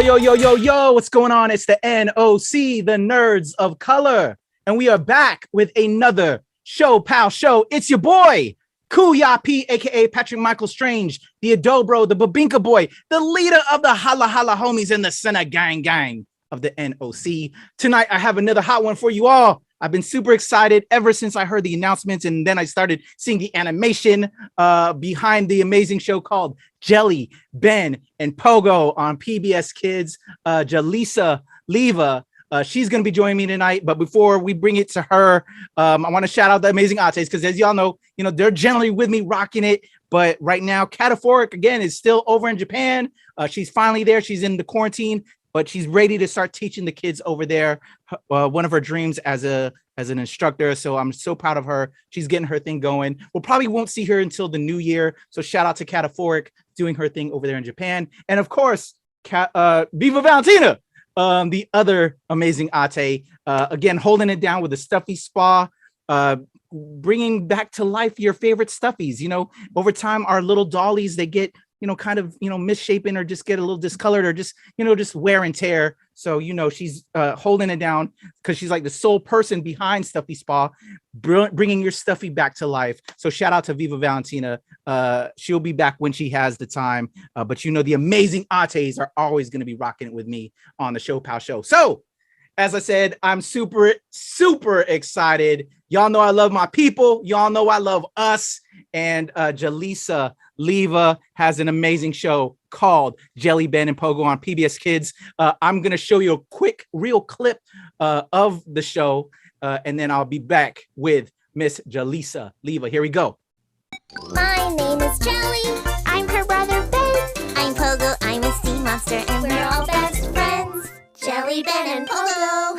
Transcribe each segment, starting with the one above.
Yo, what's going on? It's the NOC, the Nerds of Color. And we are back with another ShoPowSho. It's your boy, Kuya P, aka Patrick Michael Strange, the Adobro, the Babinka boy, the leader of the Hala Hala homies in the Senna gang of the NOC. Tonight, I have another hot one for you all. I've been super excited ever since I heard the announcements, and then I started seeing the animation behind the amazing show called Jelly, Ben, and Pogo on PBS Kids. Jalysa Leva, she's going to be joining me tonight. But before we bring it to her, I want to shout out the amazing Ates, because as y'all know, they're generally with me rocking it. But right now, Kataphorric, again, is still over in Japan. She's finally there. She's in the quarantine, but she's ready to start teaching the kids over there. One of her dreams as an instructor. So I'm so proud of her. She's getting her thing going. We'll probably won't see her until the new year. So shout out to Kataphorric doing her thing over there in Japan. And of course, Viva Valentina, the other amazing Ate, again, holding it down with the Stuffy Spa, bringing back to life your favorite stuffies. Over time, our little dollies, they get kind of, misshapen, or just get a little discolored, or just wear and tear. So, she's holding it down because she's like the sole person behind Stuffy Spa, bringing your stuffy back to life. So shout out to Viva Valentina. She'll be back when she has the time. But the amazing Ates are always going to be rocking it with me on the ShoPowSho. So as I said, I'm super, super excited. Y'all know I love my people. Y'all know I love us. And Jalysa Leva has an amazing show called Jelly, Ben, and Pogo on PBS Kids. I'm going to show you a quick, real clip of the show, and then I'll be back with Miss Jalysa Leva. Here we go. My name is Jelly. I'm her brother, Ben. I'm Pogo. I'm a sea monster, and we're all best friends. Jelly, Ben, and Pogo.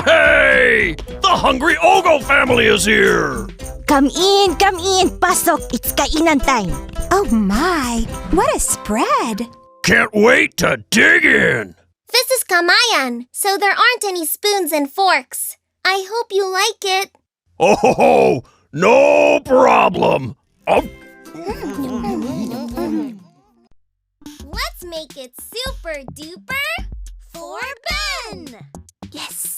Hey! The hungry Ogo family is here! Come in, pasok, it's kainan time. Oh my, what a spread! Can't wait to dig in! This is Kamayan, so there aren't any spoons and forks. I hope you like it. Oh, no problem! Let's make it super duper for Ben! Yes!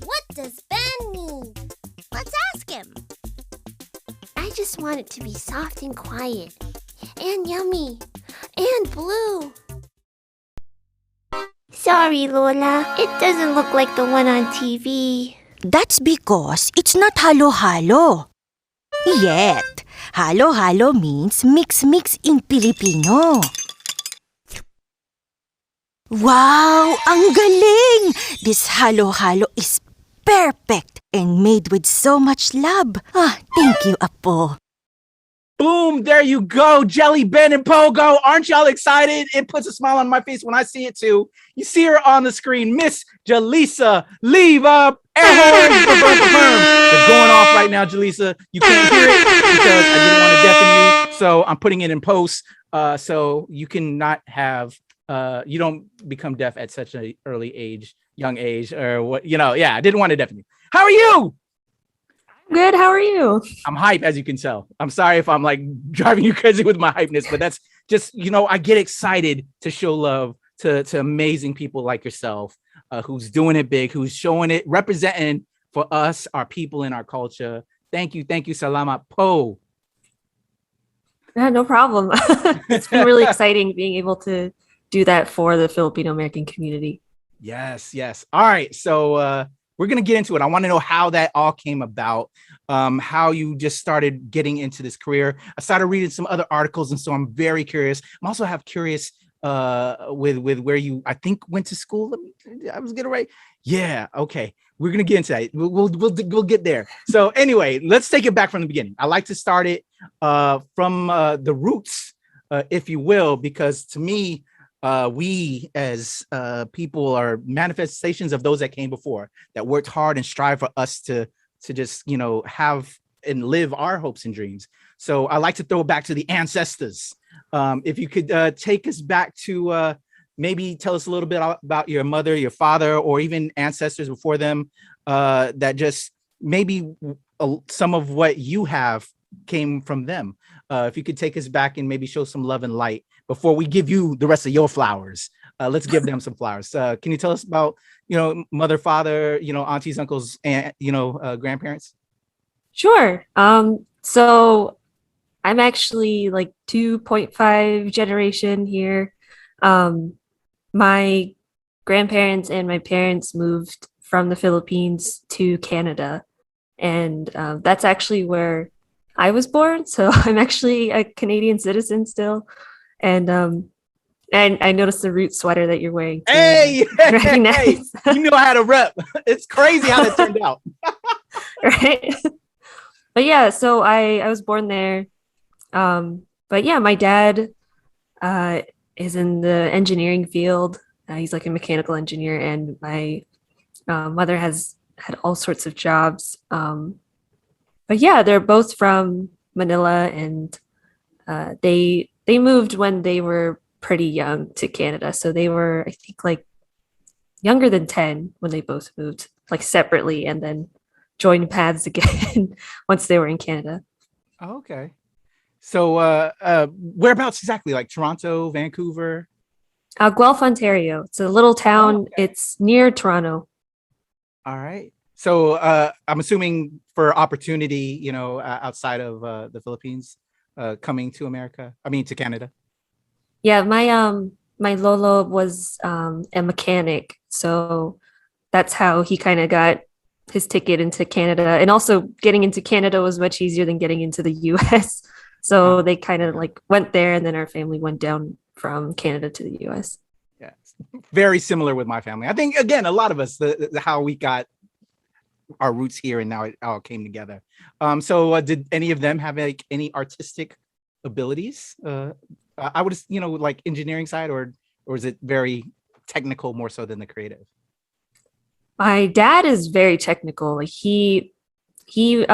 What does Ben need? Let's ask him. I just want it to be soft and quiet, and yummy, and blue. Sorry, Lola. It doesn't look like the one on TV. That's because it's not halo-halo. Yet, halo-halo means mix-mix in Filipino. Wow! Ang galing! This halo-halo is perfect and made with so much love. Thank you, Apo. Boom, there you go, Jelly, Ben, and Pogo. Aren't y'all excited? It puts a smile on my face when I see it too. You see her on the screen, Miss Jalysa Leva. Air horns. They're going off right now, Jalysa. You can't hear it because I didn't want to deafen you, so I'm putting it in post, so you cannot have, you don't become deaf at such an young age, or what, yeah, I didn't want to deafen you. How are you? Good. How are you? I'm hype, as you can tell. I'm sorry if I'm like driving you crazy with my hypeness, but that's just, I get excited to show love to amazing people like yourself, who's doing it big, who's showing it, representing for us, our people, and our culture. Thank you. Salamat po. Yeah, no problem. It's been really exciting being able to do that for the Filipino American community. Yes. All right. So we're going to get into it. I want to know how that all came about, how you just started getting into this career. I started reading some other articles, and so I'm very curious. I'm also curious with where you, I think, went to school. I was getting right. Yeah. Okay. We're going to get into that. We'll get there. So anyway, let's take it back from the beginning. I like to start it from the roots, if you will, because to me, we as people are manifestations of those that came before, that worked hard and strive for us to just have and live our hopes and dreams. So I like to throw it back to the ancestors. If you could take us back to maybe tell us a little bit about your mother, your father, or even ancestors before them, that just maybe some of what you have came from them. if you could take us back and maybe show some love and light before we give you the rest of your flowers. Let's give them some flowers. Can you tell us about, mother, father, aunties, uncles, and, grandparents? Sure. So I'm actually like 2.5 generation here. My grandparents and my parents moved from the Philippines to Canada, and that's actually where I was born. So I'm actually a Canadian citizen still, and I noticed the root sweater that you're wearing too. Hey, Recognize. you know how to rep. It's crazy how that turned out. Right? But yeah, so I was born there. But yeah, my dad is in the engineering field. He's like a mechanical engineer, and my mother has had all sorts of jobs. But yeah, they're both from Manila, and they moved when they were pretty young to Canada. So they were, I think, like younger than 10 when they both moved, like separately, and then joined paths again once they were in Canada. Okay. So whereabouts exactly? Like Toronto, Vancouver? Guelph, Ontario. It's a little town. Oh, okay. It's near Toronto. All right. So I'm assuming for opportunity, outside of the Philippines, coming to to Canada. Yeah, my Lolo was a mechanic, so that's how he kind of got his ticket into Canada. And also getting into Canada was much easier than getting into the US. So they kind of like went there, and then our family went down from Canada to the US. Yeah, very similar with my family. I think again, a lot of us, the how we got our roots here, and now it all came together. So did any of them have like any artistic abilities? I would, like engineering side, or is it very technical more so than the creative? My dad is very technical. Like he did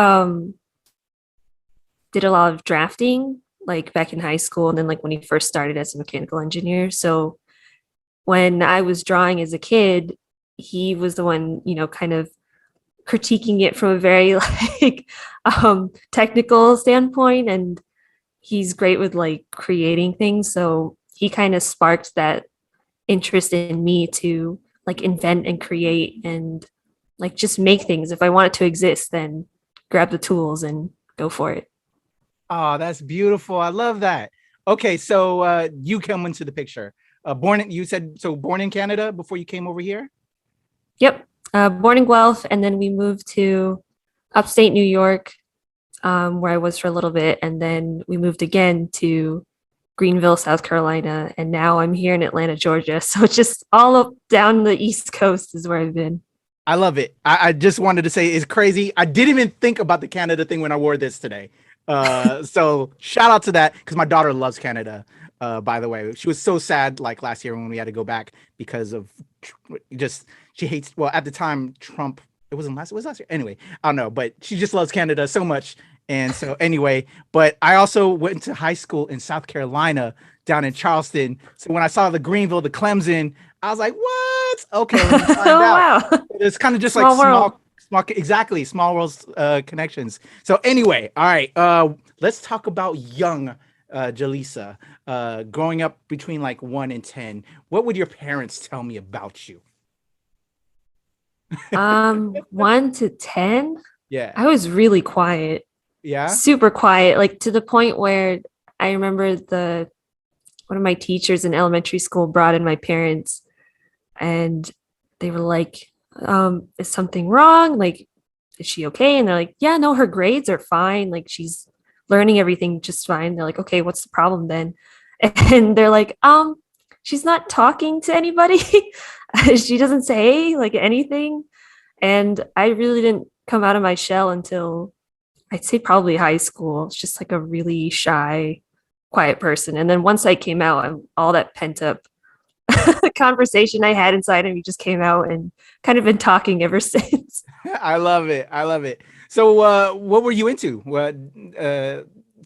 a lot of drafting like back in high school, and then like when he first started as a mechanical engineer. So when I was drawing as a kid, he was the one, kind of critiquing it from a very like technical standpoint, and he's great with like creating things. So he kind of sparked that interest in me to like invent and create and like just make things. If I want it to exist, then grab the tools and go for it. Oh, that's beautiful. I love that. Okay, so you come into the picture. You said born in Canada before you came over here? Yep. Born in Guelph, and then we moved to upstate New York, where I was for a little bit, and then we moved again to Greenville, South Carolina, and now I'm here in Atlanta, Georgia. So it's just all up down the East Coast is where I've been. I love it. I just wanted to say it's crazy. I didn't even think about the Canada thing when I wore this today. So shout out to that, because my daughter loves Canada. By the way, she was so sad like last year when we had to go back because of she hates, well, at the time Trump, it was last year anyway, I don't know, but she just loves Canada so much. And so anyway, but I also went to high school in South Carolina down in Charleston. So when I saw the Greenville, the Clemson, I was like, what? Okay, let me find out. Wow. It's kind of just Small like world. exactly, small world connections. So anyway, all right, let's talk about young Jalysa, growing up between like 1 and 10. What would your parents tell me about you? 1 to 10. Yeah. I was really quiet. Yeah. Super quiet, like to the point where I remember one of my teachers in elementary school brought in my parents, and they were like, is something wrong? Like, is she okay? And they're like, yeah, no, her grades are fine. Like, she's learning everything just fine. They're like, okay, what's the problem then? And they're like, she's not talking to anybody. She doesn't say like anything. And I really didn't come out of my shell until I'd say probably high school. It's just like a really shy, quiet person. And then once I came out, all that pent up conversation I had inside of me just came out, and kind of been talking ever since. I love it. I love it. So what were you into?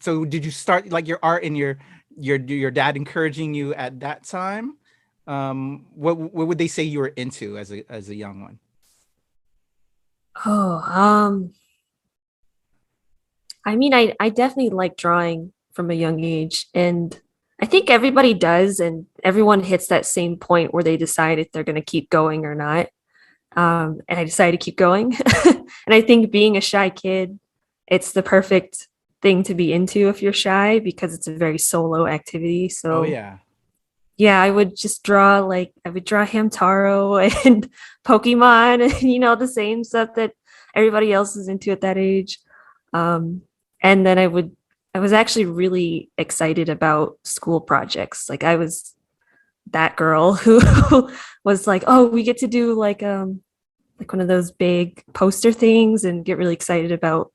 So did you start like your art and your dad encouraging you at that time? What would they say you were into as a young one? Oh, I mean, I definitely like drawing from a young age. And I think everybody does, and everyone hits that same point where they decide if they're going to keep going or not. And I decided to keep going. And I think being a shy kid, it's the perfect thing to be into if you're shy because it's a very solo activity. So Oh yeah. yeah, I would just draw I would draw Hamtaro and Pokemon and the same stuff that everybody else is into at that age. And then I was actually really excited about school projects. Like I was that girl who was like, oh, we get to do like one of those big poster things and get really excited about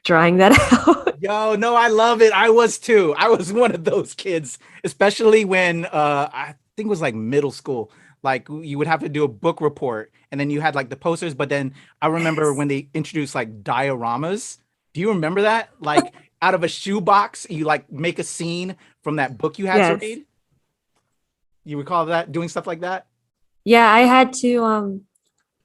drawing that out. Yo, no, I love it. I was too. I was one of those kids, especially when I think it was like middle school. Like you would have to do a book report and then you had like the posters, but then I remember when they introduced like dioramas. Do you remember that? Like out of a shoebox, you like make a scene from that book you had to read? You recall that, doing stuff like that? Yeah, I had to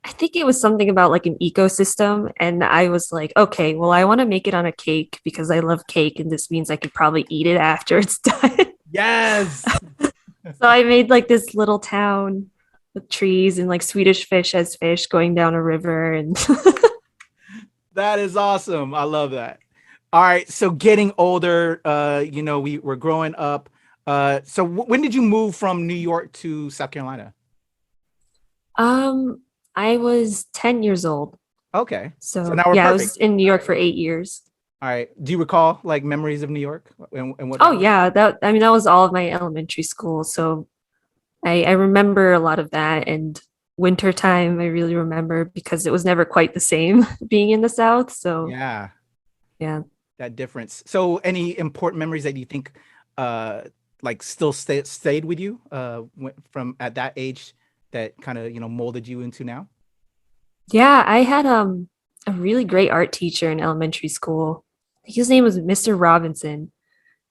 I think it was something about like an ecosystem. And I was like, okay, well, I want to make it on a cake because I love cake. And this means I could probably eat it after it's done. Yes. So I made like this little town with trees and like Swedish fish as fish going down a river. And That is awesome. I love that. All right. So getting older, we're growing up. So when did you move from New York to South Carolina? I was 10 years old. Okay. So now we're yeah, I perfect. was in New York for 8 years. All right. Do you recall like memories of New York and what? Oh yeah, that was all of my elementary school. So I remember a lot of that. And wintertime I really remember because it was never quite the same being in the South. So Yeah, yeah. that difference. So any important memories that you think like still stayed with you from at that age that kind of molded you into now? Yeah, I had a really great art teacher in elementary school. His name was Mr. Robinson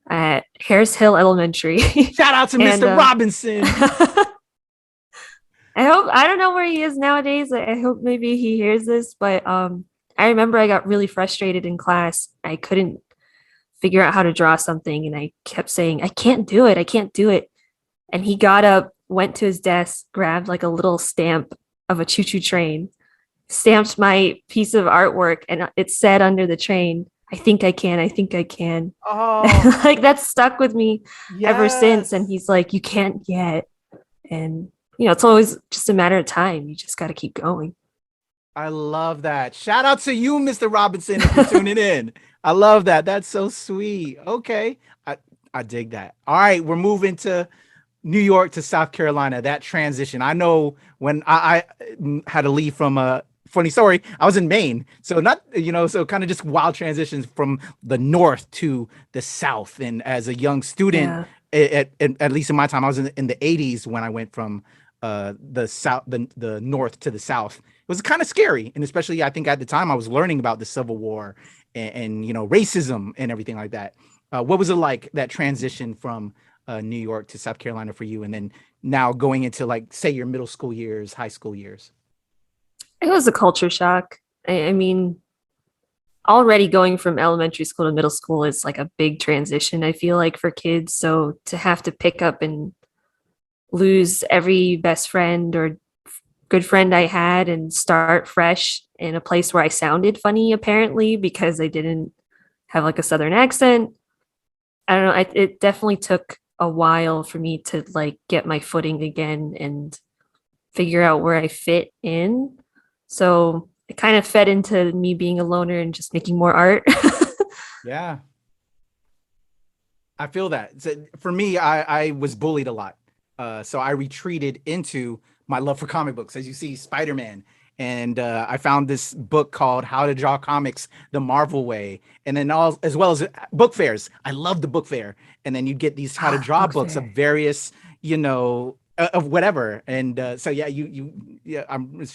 at Harris Hill Elementary. Shout out to And, Mr. Robinson. I don't know where he is nowadays. I hope maybe he hears this, but I remember I got really frustrated in class. I couldn't figure out how to draw something and I kept saying, I can't do it. I can't do it. And he got up, went to his desk, grabbed like a little stamp of a choo-choo train, stamped my piece of artwork, and it said under the train, I think I can, I think I can. Oh, Like that's stuck with me ever since. yes. And he's like, you can't yet. And it's always just a matter of time. You just got to keep going. I love that. Shout out to you, Mr. Robinson, if you're tuning in. I love that. That's so sweet. Okay. I dig that. All right. We're moving to New York to South Carolina. That transition. I know when I had to leave from funny story, I was in Maine. So so kind of just wild transitions from the North to the South. And as a young student, at least in my time, I was in the 80s when I went from the South, the North to the South. It was kind of scary. And especially, I think at the time I was learning about the Civil War and racism and everything like that. What was it like, that transition from New York to South Carolina for you? And then now going into like, say, your middle school years, high school years? It was a culture shock. I mean, already going from elementary school to middle school is like a big transition, I feel like, for kids. So to have to pick up and lose every best friend or good friend I had and start fresh in a place where I sounded funny, apparently, because I didn't have like a Southern accent. I don't know. It definitely took a while for me to like get my footing again and figure out where I fit in. So it kind of fed into me being a loner and just making more art. Yeah. I feel that. So for me, I was bullied a lot. So I retreated into my love for comic books. As you see, Spider-Man. And I found this book called How to Draw Comics the Marvel Way. And then as well as book fairs. I love the book fair. And then you get these how to draw books of various, of whatever. And so, yeah, I'm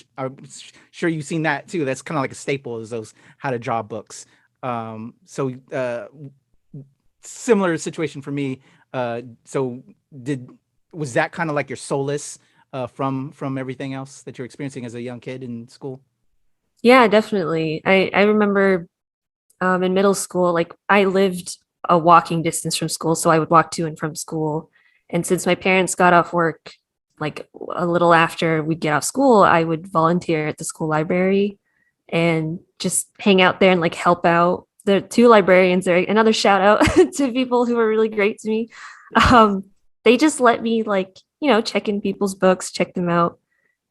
sure you've seen that too. That's kind of like a staple, is those how to draw books. Similar situation for me. So was that kind of like your solace from everything else that you're experiencing as a young kid in school? Yeah, definitely. I remember in middle school, like I lived a walking distance from school, so I would walk to and from school. And since my parents got off work like a little after we'd get off school, I would volunteer at the school library and just hang out there and like help out. The two librarians there, another shout out to people who were really great to me. They just let me like, check in people's books, check them out,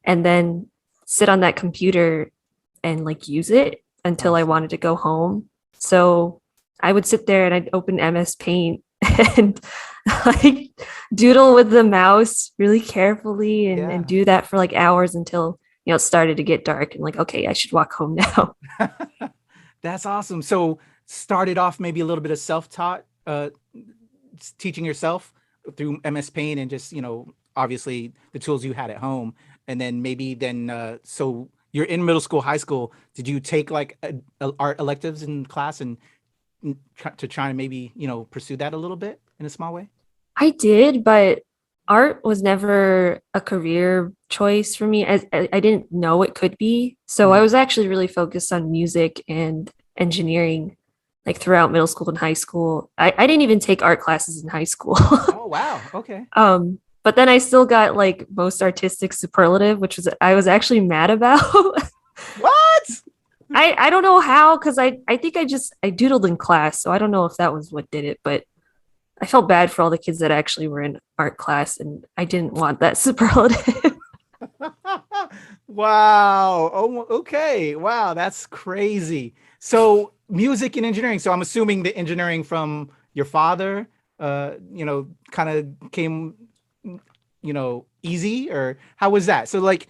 and then sit on that computer and like use it until I wanted to go home. So I would sit there and I'd open MS Paint and like doodle with the mouse really carefully and do that for like hours until it started to get dark and like, okay, I should walk home now. That's awesome. So started off maybe a little bit of self-taught, teaching yourself through MS Paint and just, obviously the tools you had at home. And then so you're in middle school, high school. Did you take like art electives in class and to try and maybe, pursue that a little bit in a small way? I did, but art was never a career choice for me. I didn't know it could be. So I was actually really focused on music and engineering like throughout middle school and high school. I didn't even take art classes in high school. Oh, wow. Okay. But then I still got like most artistic superlative, which I was actually mad about. What? I don't know how, because I think I doodled in class. So I don't know if that was what did it, but I felt bad for all the kids that actually were in art class and I didn't want that superlative. Wow. Oh, okay. Wow. That's crazy. So music and engineering. So I'm assuming the engineering from your father, kind of came, easy, or how was that? So like,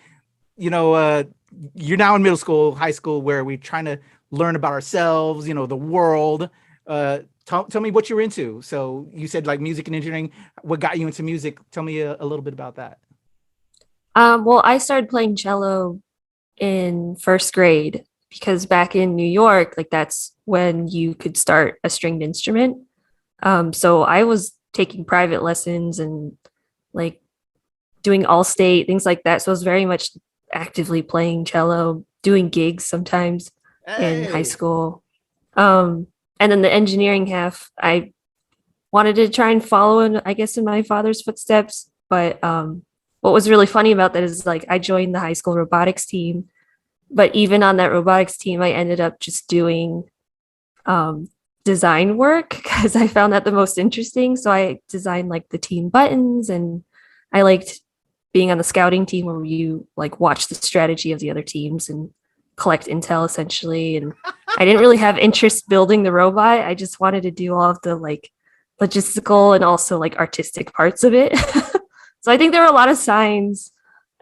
you're now in middle school, high school, where we're trying to learn about ourselves, the world. Tell me what you're into. So you said like music and engineering. What got you into music? Tell me a little bit about that. Well, I started playing cello in first grade because back in New York, like that's when you could start a stringed instrument. So I was taking private lessons and like doing all-state, things like that. So I was very much actively playing cello, doing gigs sometimes in high school. And then the engineering half, I wanted to try and follow in my father's footsteps. But what was really funny about that is like I joined the high school robotics team, but even on that robotics team, I ended up just doing design work because I found that the most interesting. So I designed like the team buttons, and I liked being on the scouting team where you like watch the strategy of the other teams and collect intel essentially. And I didn't really have interest building the robot. I just wanted to do all of the like logistical and also like artistic parts of it. So I think there were a lot of signs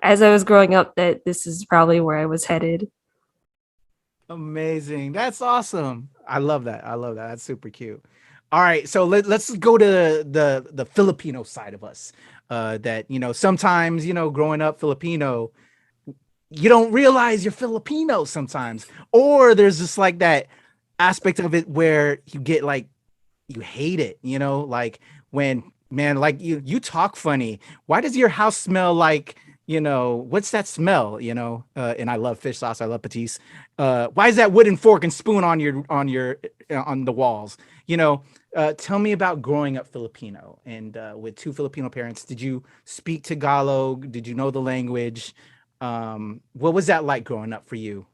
as I was growing up that this is probably where I was headed. Amazing. That's awesome. I love that. That's super cute. All right. So let's go to the Filipino side of us. That, sometimes, growing up Filipino, you don't realize you're Filipino sometimes, or there's just like that aspect of it where you get like, you hate it, like when, man, like you talk funny. Why does your house smell like, what's that smell, and I love fish sauce. I love patis. Why is that wooden fork and spoon on the walls? Tell me about growing up Filipino and with two Filipino parents. Did you speak Tagalog? Did you know the language? What was that like growing up for you?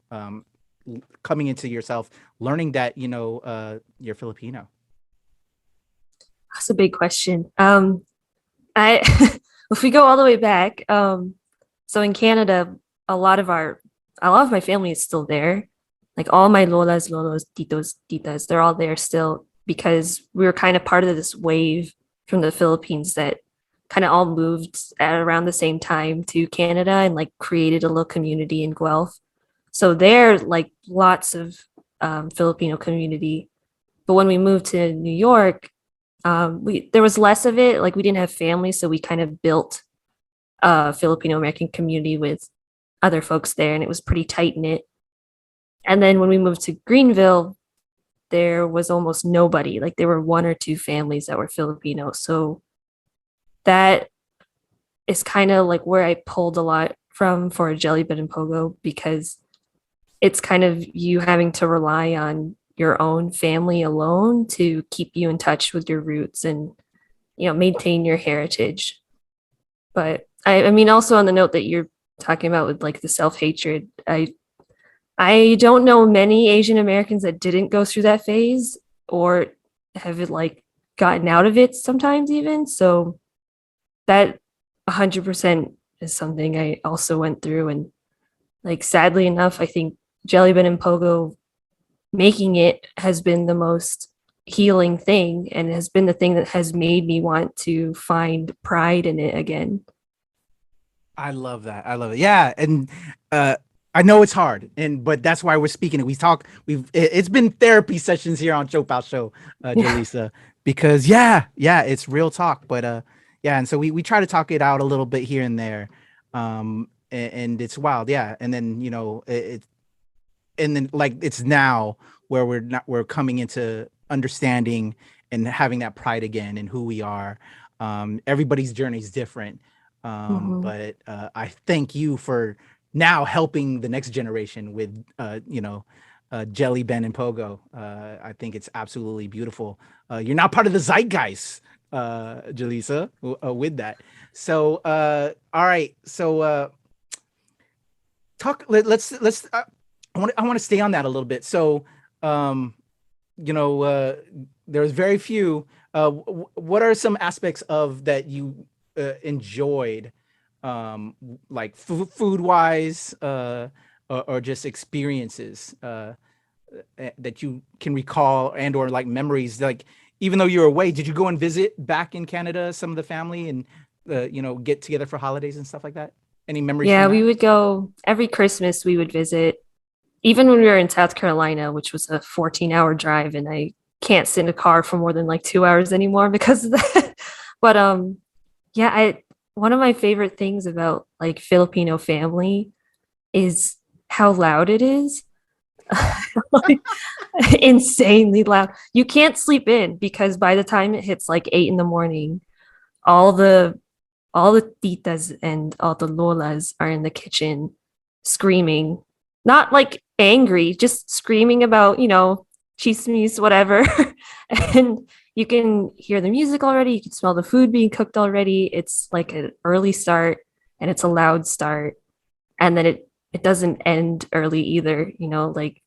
Coming into yourself, learning that, you're Filipino. That's a big question. If we go all the way back, so in Canada, a lot of my family is still there. Like all my lolas, lolos, titos, titas, they're all there still because we were kind of part of this wave from the Philippines that kind of all moved at around the same time to Canada and like created a little community in Guelph. So there, like lots of Filipino community. But when we moved to New York, there was less of it. Like we didn't have family, so we kind of built a Filipino American community with other folks there, and it was pretty tight knit. And then when we moved to Greenville, there was almost nobody. Like there were one or two families that were Filipino. So that is kind of like where I pulled a lot from for Jelly Bean and Pogo, because it's kind of you having to rely on your own family alone to keep you in touch with your roots and, maintain your heritage. But I mean, also on the note that you're talking about with like the self-hatred, I don't know many Asian Americans that didn't go through that phase or have like gotten out of it sometimes even. So that 100% is something I also went through. And like, sadly enough, I think Jellybin and Pogo making it has been the most healing thing, and it has been the thing that has made me want to find pride in it again. I love that. I love it. Yeah, and I know it's hard, but that's why we're speaking it. It's been therapy sessions here on ShoPowSho, Jalysa, because it's real talk. But and so we try to talk it out a little bit here and there, and it's wild. Yeah, and then and then like it's now where we're coming into understanding and having that pride again in who we are. Everybody's journey is different, but I thank you for now helping the next generation with Jelly, Ben, and Pogo. I think it's absolutely beautiful. You're not part of the zeitgeist, Jalysa, with that. So all right, so let's I want to stay on that a little bit. So there's very few. What are some aspects of that you enjoyed, like food wise, or just experiences that you can recall and or like memories? Like, even though you're away, did you go and visit back in Canada some of the family and get together for holidays and stuff like that? Any memories? Yeah, we would go every Christmas. We would visit, even when we were in South Carolina, which was a 14-hour drive, and I can't sit in a car for more than like 2 hours anymore because of that. But one of my favorite things about like Filipino family is how loud it is. Like, insanely loud. You can't sleep in because by the time it hits like 8 a.m, all the titas and all the lolas are in the kitchen screaming, not like angry, just screaming about, chismes, whatever. And you can hear the music already. You can smell the food being cooked already. It's like an early start and it's a loud start. And then it doesn't end early either, like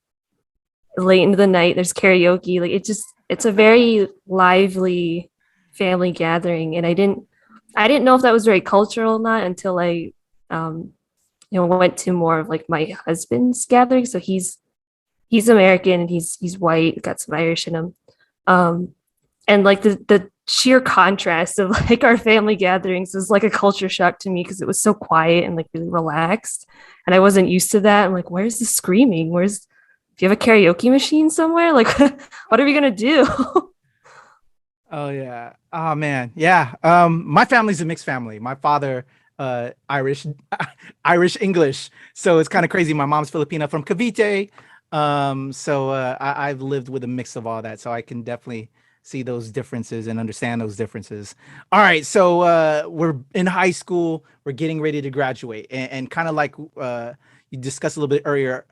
late into the night, there's karaoke. Like it's a very lively family gathering. And I didn't know if that was very cultural or not until I, went to more of like my husband's gathering. So he's American and he's white, got some Irish in him. And like the sheer contrast of like our family gatherings was like a culture shock to me because it was so quiet and like really relaxed. And I wasn't used to that. I'm like, where's the screaming? Do you have a karaoke machine somewhere? Like, what are we going to do? Oh yeah. Oh man. Yeah. My family's a mixed family. My father, Irish English. So it's kind of crazy. My mom's Filipina from Cavite. So I've lived with a mix of all that. So I can definitely see those differences and understand those differences. All right. So we're in high school. We're getting ready to graduate. And kind of like you discussed a little bit earlier,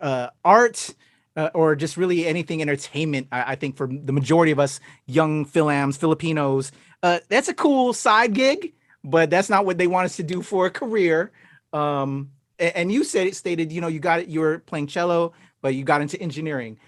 art, or just really anything entertainment, I think for the majority of us young Filipinos, that's a cool side gig, but that's not what they want us to do for a career. And you stated, you were playing cello, but you got into engineering.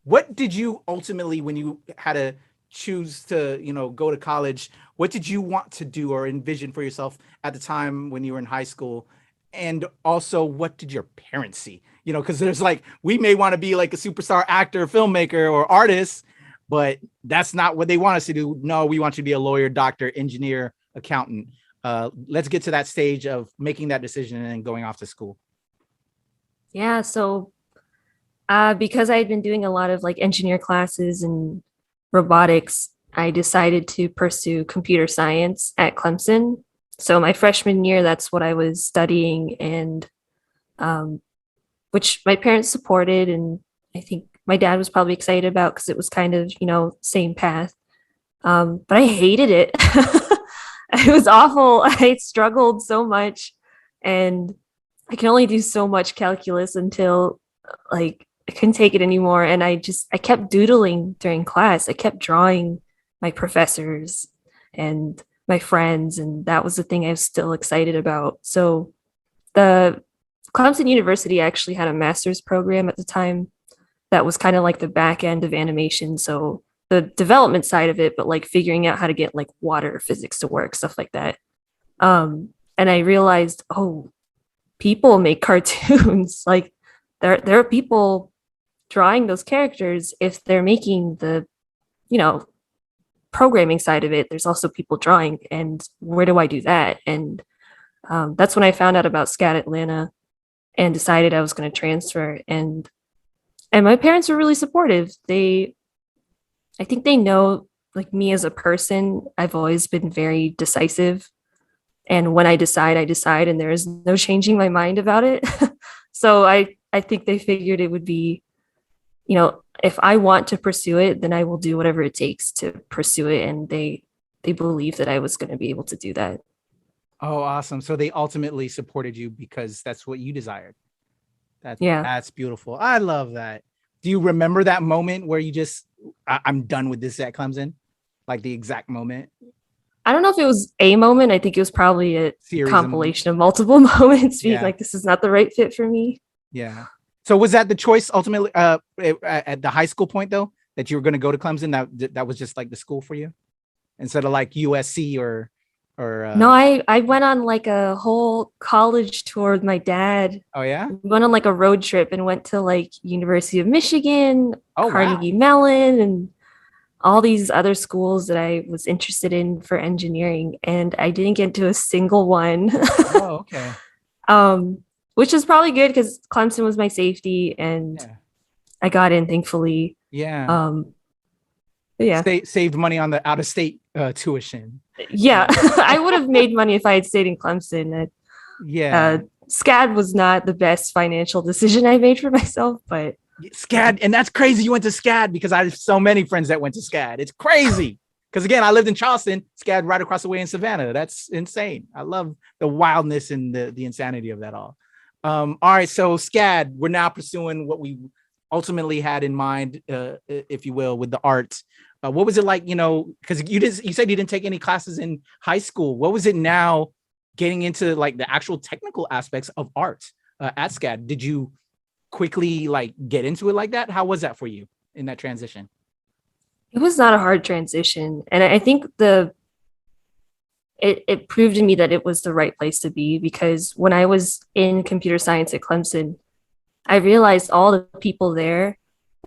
What did you ultimately, when you had to choose to, go to college, what did you want to do or envision for yourself at the time when you were in high school? And also, what did your parents see? Because there's like, we may want to be like a superstar actor, filmmaker, or artist, but that's not what they want us to do. No, we want you to be a lawyer, doctor, engineer, accountant. Let's get to that stage of making that decision and then going off to school. Yeah, so because I had been doing a lot of like engineer classes and robotics, I decided to pursue computer science at Clemson. So my freshman year, that's what I was studying, and which my parents supported, and I think my dad was probably excited about because it was kind of, same path. But I hated it. It was awful. I struggled so much, and I can only do so much calculus until like couldn't take it anymore. And I kept doodling during class. I kept drawing my professors and my friends. And that was the thing I was still excited about. So the Clemson University actually had a master's program at the time that was kind of like the back end of animation. So the development side of it, but like figuring out how to get like water physics to work, stuff like that. And I realized, oh, people make cartoons. Like there are people drawing those characters. If they're making the, programming side of it, there's also people drawing. And where do I do that? And that's when I found out about SCAD Atlanta and decided I was going to transfer. And my parents were really supportive. I think they know, like, me as a person, I've always been very decisive. And when I decide, and there is no changing my mind about it. So I think they figured it would be, if I want to pursue it, then I will do whatever it takes to pursue it. And they believed that I was going to be able to do that. Oh, awesome. So they ultimately supported you because that's what you desired. Yeah. That's beautiful. I love that. Do you remember that moment where you just, I'm done with this at Clemson? Like the exact moment? I don't know if it was a moment. I think it was probably a compilation of multiple moments being like, this is not the right fit for me. Yeah. So was that the choice ultimately at the high school point though, that you were going to go to Clemson? That was just like the school for you instead of like USC or no, I went on like a whole college tour with my dad. Oh yeah? We went on like a road trip and went to like University of Michigan, Carnegie wow. Mellon, and all these other schools that I was interested in for engineering. And I didn't get into a single one. Oh, okay. Which is probably good because Clemson was my safety and I got in, thankfully. Yeah. Yeah. Saved money on the out-of-state tuition. Yeah. I would have made money if I had stayed in Clemson. SCAD was not the best financial decision I made for myself, but SCAD, and that's crazy. You went to SCAD because I have so many friends that went to SCAD. It's crazy. Because again, I lived in Charleston, SCAD right across the way in Savannah. That's insane. I love the wildness and the insanity of that all. All right, so SCAD, we're now pursuing what we ultimately had in mind, if you will, with the art. What was it like, because you said you didn't take any classes in high school. What was it now getting into like the actual technical aspects of art at SCAD? Did you quickly like get into it like that? How was that for you in that transition? It was not a hard transition. And I think it proved to me that it was the right place to be, because when I was in computer science at Clemson, I realized all the people there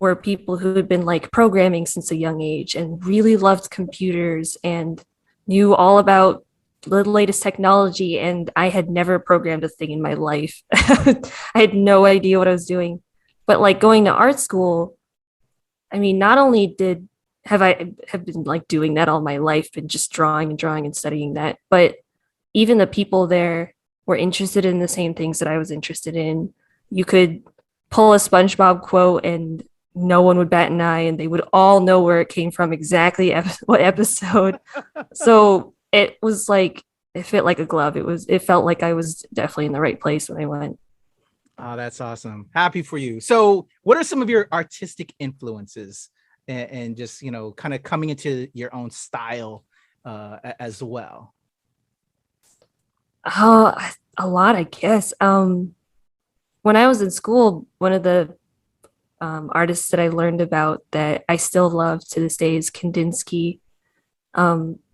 were people who had been like programming since a young age and really loved computers and knew all about the latest technology. And I had never programmed a thing in my life. I had no idea what I was doing. But like going to art school, I mean, not only have been like doing that all my life and just drawing and studying that, but even the people there were interested in the same things that I was interested in. You could pull a SpongeBob quote and no one would bat an eye, and they would all know where it came from, exactly what episode. So it was like, it fit like a glove. It felt like I was definitely in the right place when I went. Oh, that's awesome. Happy for you. So what are some of your artistic influences and just, kind of coming into your own style as well? Oh, a lot, I guess. When I was in school, one of the artists that I learned about that I still love to this day is Kandinsky,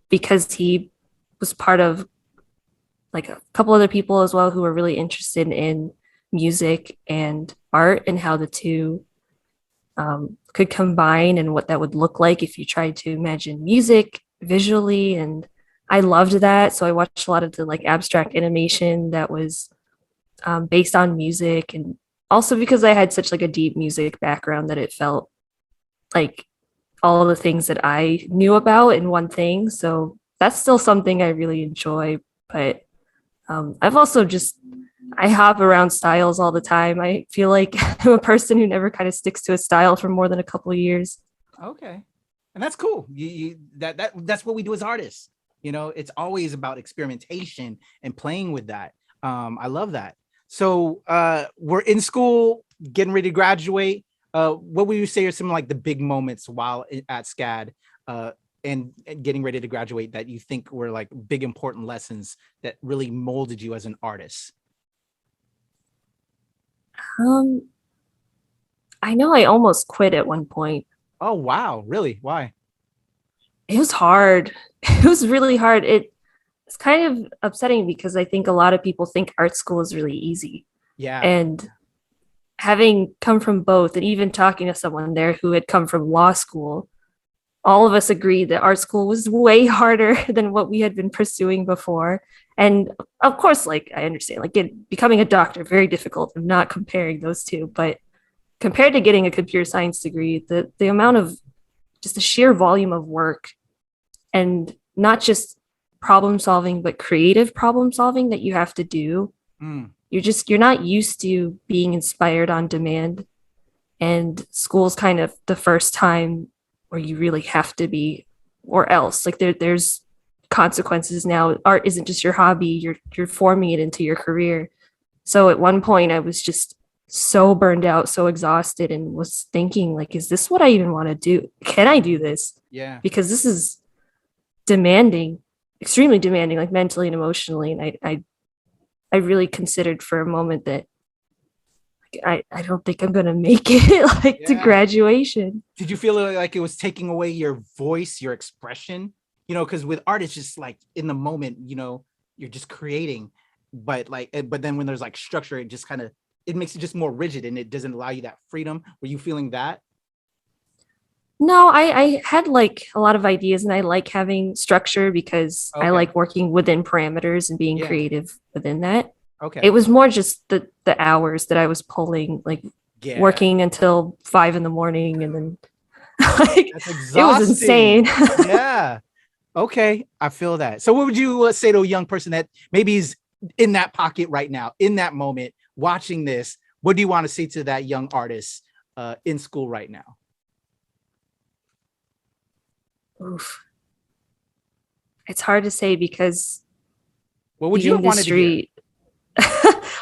because he was part of like a couple other people as well who were really interested in music and art and how the two could combine and what that would look like if you tried to imagine music visually. And I loved that. So I watched a lot of the like abstract animation that was based on music, and also because I had such like a deep music background that it felt like all of the things that I knew about in one thing. So that's still something I really enjoy. But I've also I hop around styles all the time. I feel like I'm a person who never kind of sticks to a style for more than a couple of years. Okay. And that's cool. That's what we do as artists. It's always about experimentation and playing with that. I love that. So we're in school, getting ready to graduate. What would you say are some like the big moments while at SCAD and getting ready to graduate that you think were like big important lessons that really molded you as an artist? I know I almost quit at one point. Oh wow, really? Why? It was hard. It was really hard. It's kind of upsetting because I think a lot of people think art school is really easy. Yeah. And having come from both, and even talking to someone there who had come from law school, all of us agreed that art school was way harder than what we had been pursuing before. And of course, like I understand, like becoming a doctor, very difficult. I'm not comparing those two, but compared to getting a computer science degree, the amount of just the sheer volume of work, and not just problem solving, but creative problem solving that you have to do. You're not used to being inspired on demand. And school's kind of the first time where you really have to be, or else like there's consequences now. Art isn't just your hobby, you're forming it into your career. So at one point I was just so burned out, so exhausted, and was thinking like, is this what I even want to do? Can I do this? Yeah. Because this is demanding, extremely demanding, like mentally and emotionally. And I really considered for a moment that I don't think I'm gonna make it like to graduation. Did you feel like it was taking away your voice, your expression? You know, because with art, it's just like in the moment, you know, you're just creating, but then when there's like structure, it just kind of, it makes it just more rigid and it doesn't allow you that freedom. Were you feeling that? No, I had like a lot of ideas, and I like having structure because I like working within parameters and being creative within that. Okay. It was more just the hours that I was pulling, like working until 5 a.m, and then like That's it was insane. Yeah. Okay, I feel that. So what would you say to a young person that maybe is in that pocket right now, in that moment, watching this? What do you want to say to that young artist in school right now? Oof. It's hard to say because what would you have wanted to hear?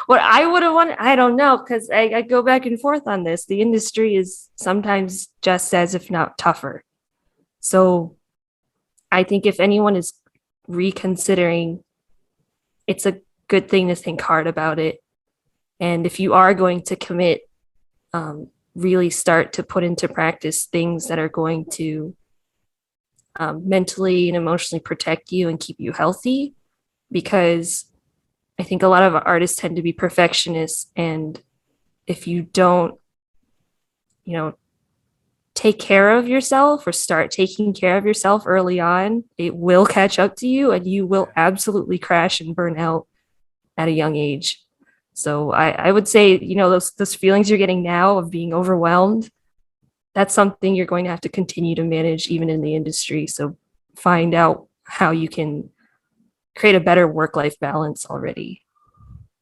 What I would have wanted, I don't know, because I go back and forth on this. The industry is sometimes just as, if not tougher. So I think if anyone is reconsidering, it's a good thing to think hard about it. And if you are going to commit, really start to put into practice things that are going to mentally and emotionally protect you and keep you healthy, because I think a lot of artists tend to be perfectionists, and if you don't, you know, take care of yourself or start taking care of yourself early on, it will catch up to you and you will absolutely crash and burn out at a young age. So I would say, you know, those feelings you're getting now of being overwhelmed, that's something you're going to have to continue to manage even in the industry. So find out how you can create a better work-life balance already.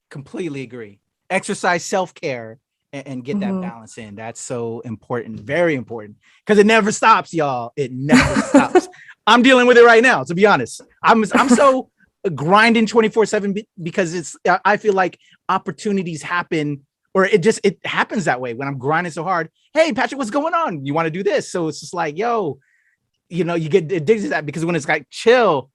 Completely agree. Exercise self-care and get that balance in. That's so important, very important, because it never stops, y'all. It never stops. I'm dealing with it right now, to be honest. I'm so grinding 24/7 because I feel like opportunities happen, or it happens that way when I'm grinding so hard. Hey, Patrick, what's going on? You want to do this? So it's just like, yo, you know, you get addicted to that, because when it's like chill,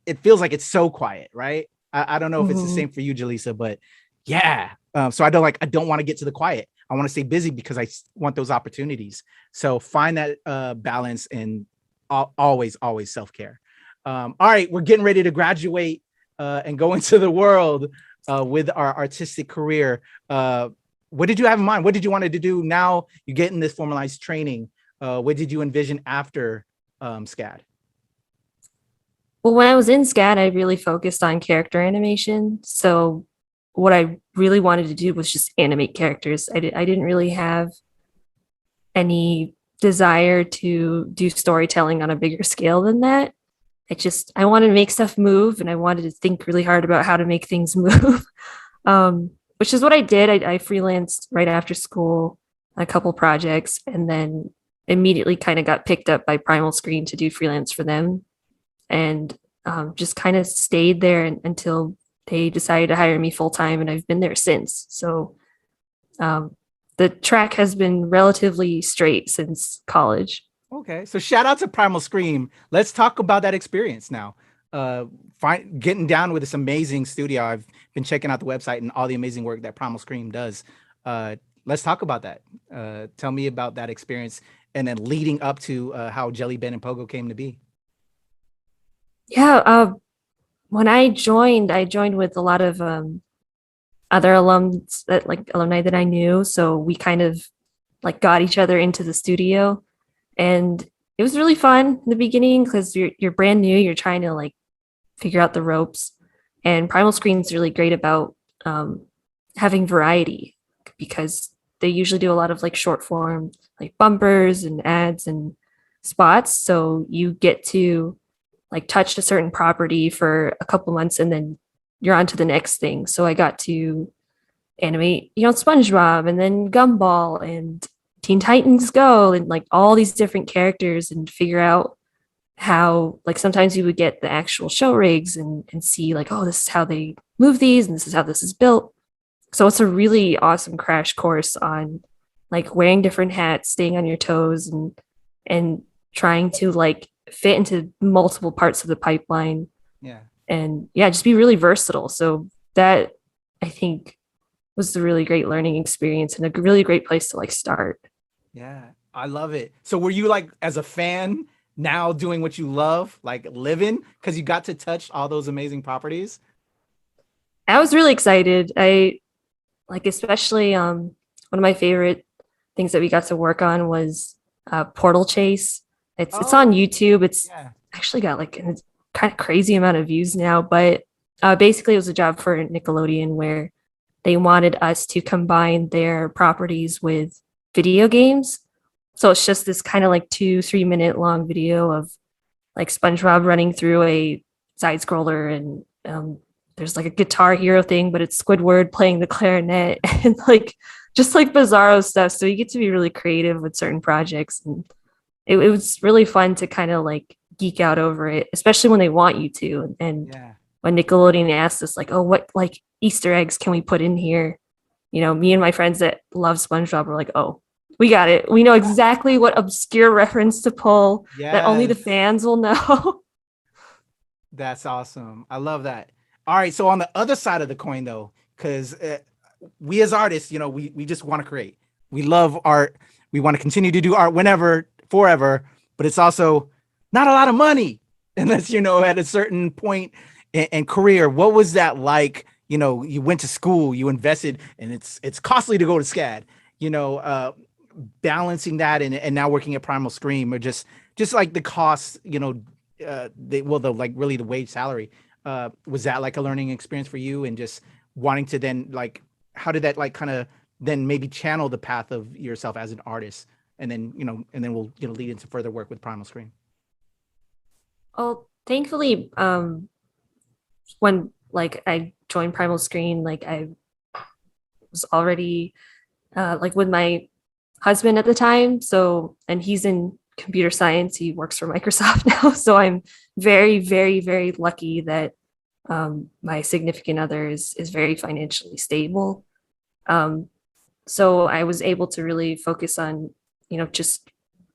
it feels like it's so quiet, right? I don't know if it's the same for you, Jalysa, but yeah. So I don't want to get to the quiet. I want to stay busy because I want those opportunities. So find that balance, and always self-care. All right, we're getting ready to graduate and go into the world with our artistic career. What did you have in mind? What did you want to do now? You get in this formalized training. What did you envision after SCAD? Well, when I was in SCAD, I really focused on character animation. So what I really wanted to do was just animate characters. I didn't really have any desire to do storytelling on a bigger scale than that. I wanted to make stuff move, and I wanted to think really hard about how to make things move, which is what I did. I freelanced right after school on a couple projects, and then immediately kind of got picked up by Primal Scream to do freelance for them, and just kind of stayed there until they decided to hire me full time, and I've been there since. So the track has been relatively straight since college. Okay, so shout out to Primal Scream. Let's talk about that experience now. Getting down with this amazing studio. I've been checking out the website and all the amazing work that Primal Scream does. Let's talk about that. Tell me about that experience, and then leading up to how Jelly Ben and Pogo came to be. Yeah, when I joined with a lot of other alumni that I knew. So we kind of like got each other into the studio, and it was really fun in the beginning because you're brand new, you're trying to like figure out the ropes. And Primal Screen's really great about having variety because they usually do a lot of like short form, like bumpers and ads and spots. So you get to like touch a certain property for a couple months and then you're on to the next thing. So I got to animate, SpongeBob and then Gumball and Teen Titans Go and like all these different characters and figure out how, like, sometimes you would get the actual show rigs and see like, oh, this is how they move these and this is how this is built. So it's a really awesome crash course on like wearing different hats, staying on your toes and trying to like fit into multiple parts of the pipeline. Yeah. And yeah, just be really versatile. So that I think was a really great learning experience and a really great place to like start. Yeah, I love it. So were you like, as a fan, now doing what you love, like living, because you got to touch all those amazing properties? I was really excited. I like, especially one of my favorite things that we got to work on was Portal Chase. It's on YouTube. It's actually got like a kind of crazy amount of views now, but basically it was a job for Nickelodeon where they wanted us to combine their properties with video games. So it's just this kind of like 2-3 minute long video of like SpongeBob running through a side scroller and there's like a Guitar Hero thing, but it's Squidward playing the clarinet and like just like bizarro stuff. So you get to be really creative with certain projects, and it was really fun to kind of like geek out over it, especially when they want you to. And when Nickelodeon asked us like, oh, what like Easter eggs can we put in here? Me and my friends that love SpongeBob were like, oh, we got it. We know exactly what obscure reference to pull that only the fans will know. That's awesome. I love that. All right. So on the other side of the coin, though, because we as artists, we just want to create. We love art. We want to continue to do art whenever, forever. But it's also not a lot of money unless, at a certain point in career. What was that like? You went to school, you invested, and it's costly to go to SCAD. Balancing that and now working at Primal Scream, or just like the costs, the wage salary. Was that like a learning experience for you, and just wanting to then like, how did that like kind of then maybe channel the path of yourself as an artist, and then we'll lead into further work with Primal Scream? Well, thankfully, when like I joined Primal Scream, like I was already like with my husband at the time. So, and he's in computer science. He works for Microsoft now. So I'm very, very, very lucky that my significant other is very financially stable. So I was able to really focus on, just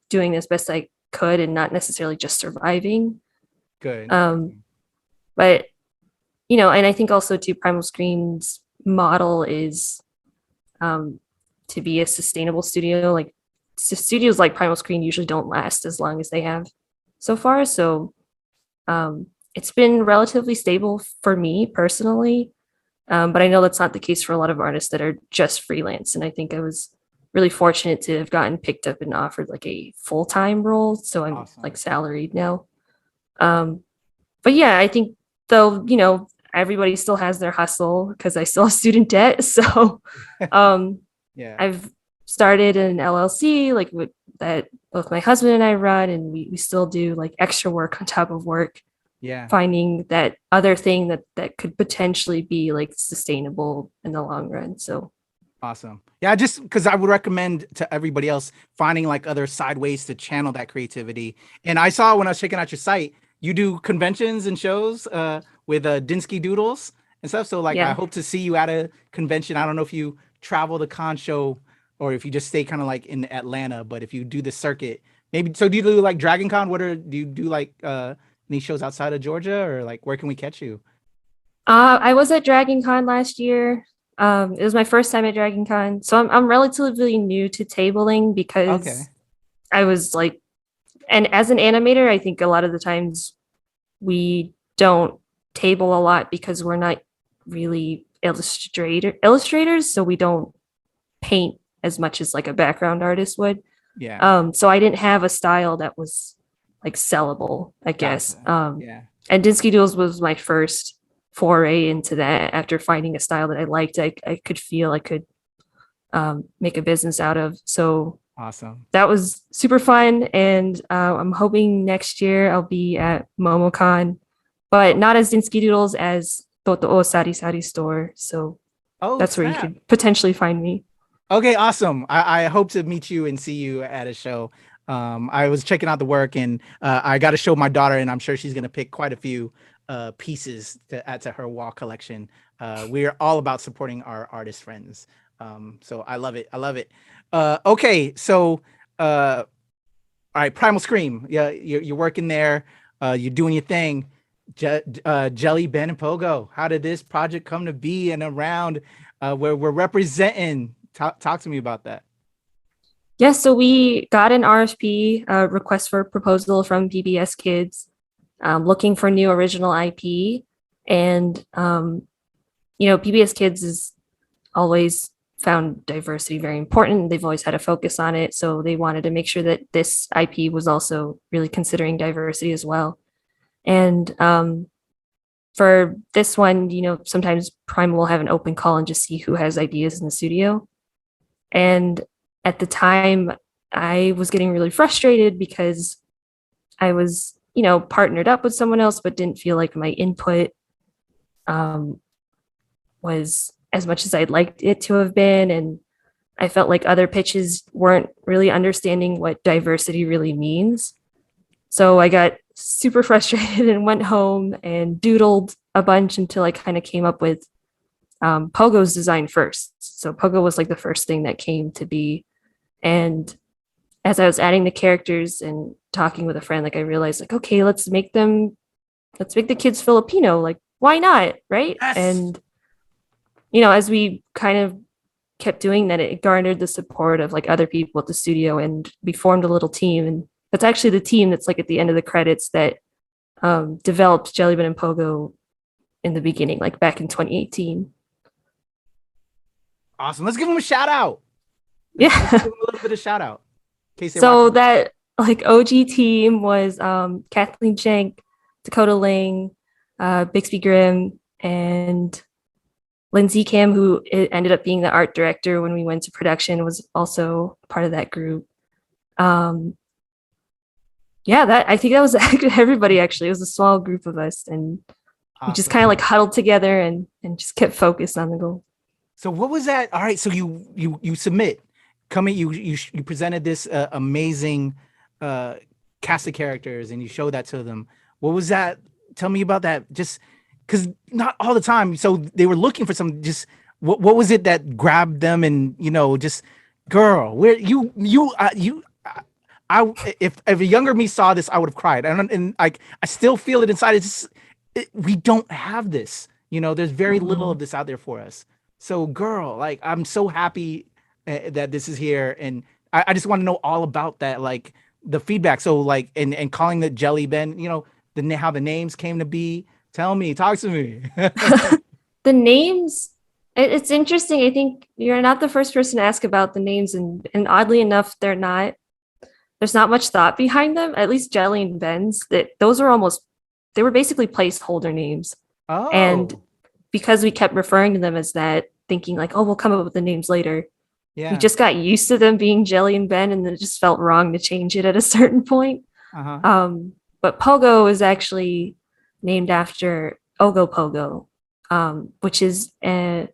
doing as best I could and not necessarily just surviving. Good. But, and I think also too, Primal Scream's model is to be a sustainable studio. Like studios like Primal Scream usually don't last as long as they have so far. So it's been relatively stable for me personally. But I know that's not the case for a lot of artists that are just freelance. And I think I was really fortunate to have gotten picked up and offered like a full-time role. So I'm like salaried now. But yeah, I think though, everybody still has their hustle because I still have student debt. So I've started an LLC like that both my husband and I run, and we still do like extra work on top of work. Finding that other thing that could potentially be like sustainable in the long run. So awesome. Yeah, just because I would recommend to everybody else finding like other side ways to channel that creativity. And I saw when I was checking out your site, you do conventions and shows with Dinsky Doodles and stuff. So like, I hope to see you at a convention. I don't know if you travel the con show or if you just stay kind of like in Atlanta. But if you do the circuit, maybe. So do you do like Dragon Con? Do you do like any shows outside of Georgia, or like where can we catch you? I was at Dragon Con last year. It was my first time at Dragon Con, so I'm relatively new to tabling Okay. because I was like, and as an animator, I think a lot of the times we don't table a lot because we're not really illustrators, so we don't paint as much as like a background artist would. Yeah. So I didn't have a style that was like sellable, I guess. Gotcha. Yeah. And Dinsky Doodles was my first foray into that. After finding a style that I liked, I could feel I could make a business out of. So Awesome. that was super fun. And I'm hoping next year I'll be at MomoCon, but not as Dinsky Doodles, as Totoo Sari Sari store. So Oh, that's where you snap. could potentially find me. Okay, awesome. I hope to meet you and see you at a show. I was checking out the work, and I got to show my daughter, and I'm sure she's gonna pick quite a few pieces to add to her wall collection. We're all about supporting our artist friends. So I love it. I love it. Okay, so all right, Primal Scream. Yeah, you're working there. You're doing your thing. Jelly, Ben, and Pogo. How did this project come to be and around where we're representing? Talk to me about that. Yeah, so we got an RFP, request for proposal from PBS Kids, looking for new original IP. And, PBS Kids has always found diversity very important. They've always had a focus on it. So they wanted to make sure that this IP was also really considering diversity as well. And for this one, sometimes Primal will have an open call and just see who has ideas in the studio. And at the time, I was getting really frustrated because I was, partnered up with someone else, but didn't feel like my input was as much as I'd liked it to have been. And I felt like other pitches weren't really understanding what diversity really means. So I got super frustrated and went home and doodled a bunch until I kind of came up with Pogo's design first. So Pogo was like the first thing that came to be. And as I was adding the characters and talking with a friend, like I realized like, okay, let's make the kids Filipino. Like, why not? Right. Yes. And, as we kind of kept doing that, it garnered the support of like other people at the studio, and we formed a little team. And that's actually the team that's like at the end of the credits that developed Jellybean and Pogo in the beginning, like back in 2018. Awesome. Let's give them a shout out. Yeah. Let's give them a little bit of shout out. In case they're So watching. that like OG team was Kathleen Shank, Dakota Ling, Bixby Grimm, and Lindsay Kim, who ended up being the art director when we went to production, was also part of that group. I think that was everybody. Actually, it was a small group of us, and we just Awesome. kind of like huddled together and just kept focused on the goal. So what was that? All right. So you submit. You presented this amazing cast of characters, and you showed that to them. What was that? Tell me about that. Just because not all the time. So they were looking for some. Just what was it that grabbed them? And just girl, where if a younger me saw this, I would have cried. And I still feel it inside. We don't have this. There's very little of this out there for us. So girl, like I'm so happy that this is here, and I just want to know all about that, like the feedback. So like and calling the Jelly Ben, how the names came to be. Talk to me. The names, it's interesting. I think you're not the first person to ask about the names, and oddly enough, there's not much thought behind them. At least Jelly and Ben's, they were basically placeholder names. Oh. And because we kept referring to them as that, thinking like, oh, we'll come up with the names later. Yeah. We just got used to them being Jelly and Ben, and then it just felt wrong to change it at a certain point. Uh-huh. But Pogo is actually named after Ogo Pogo, which is a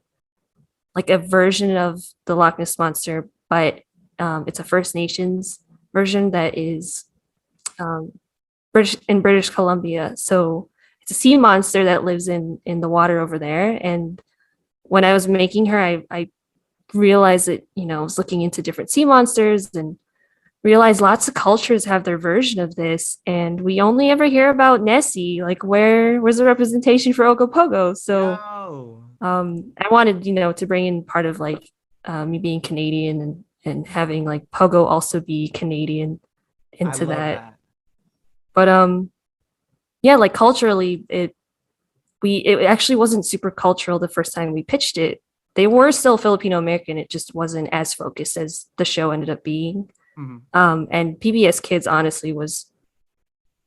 version of the Loch Ness Monster, but it's a First Nations version that is British Columbia. So it's a sea monster that lives in the water over there. And when I was making her, I realized that, I was looking into different sea monsters and realized lots of cultures have their version of this. And we only ever hear about Nessie. Like, where's the representation for Ogopogo? So I wanted, to bring in part of like me being Canadian and having like Pogo also be Canadian into that. But yeah, like culturally, it actually wasn't super cultural the first time we pitched it. They were still Filipino American. It just wasn't as focused as the show ended up being. And PBS Kids honestly was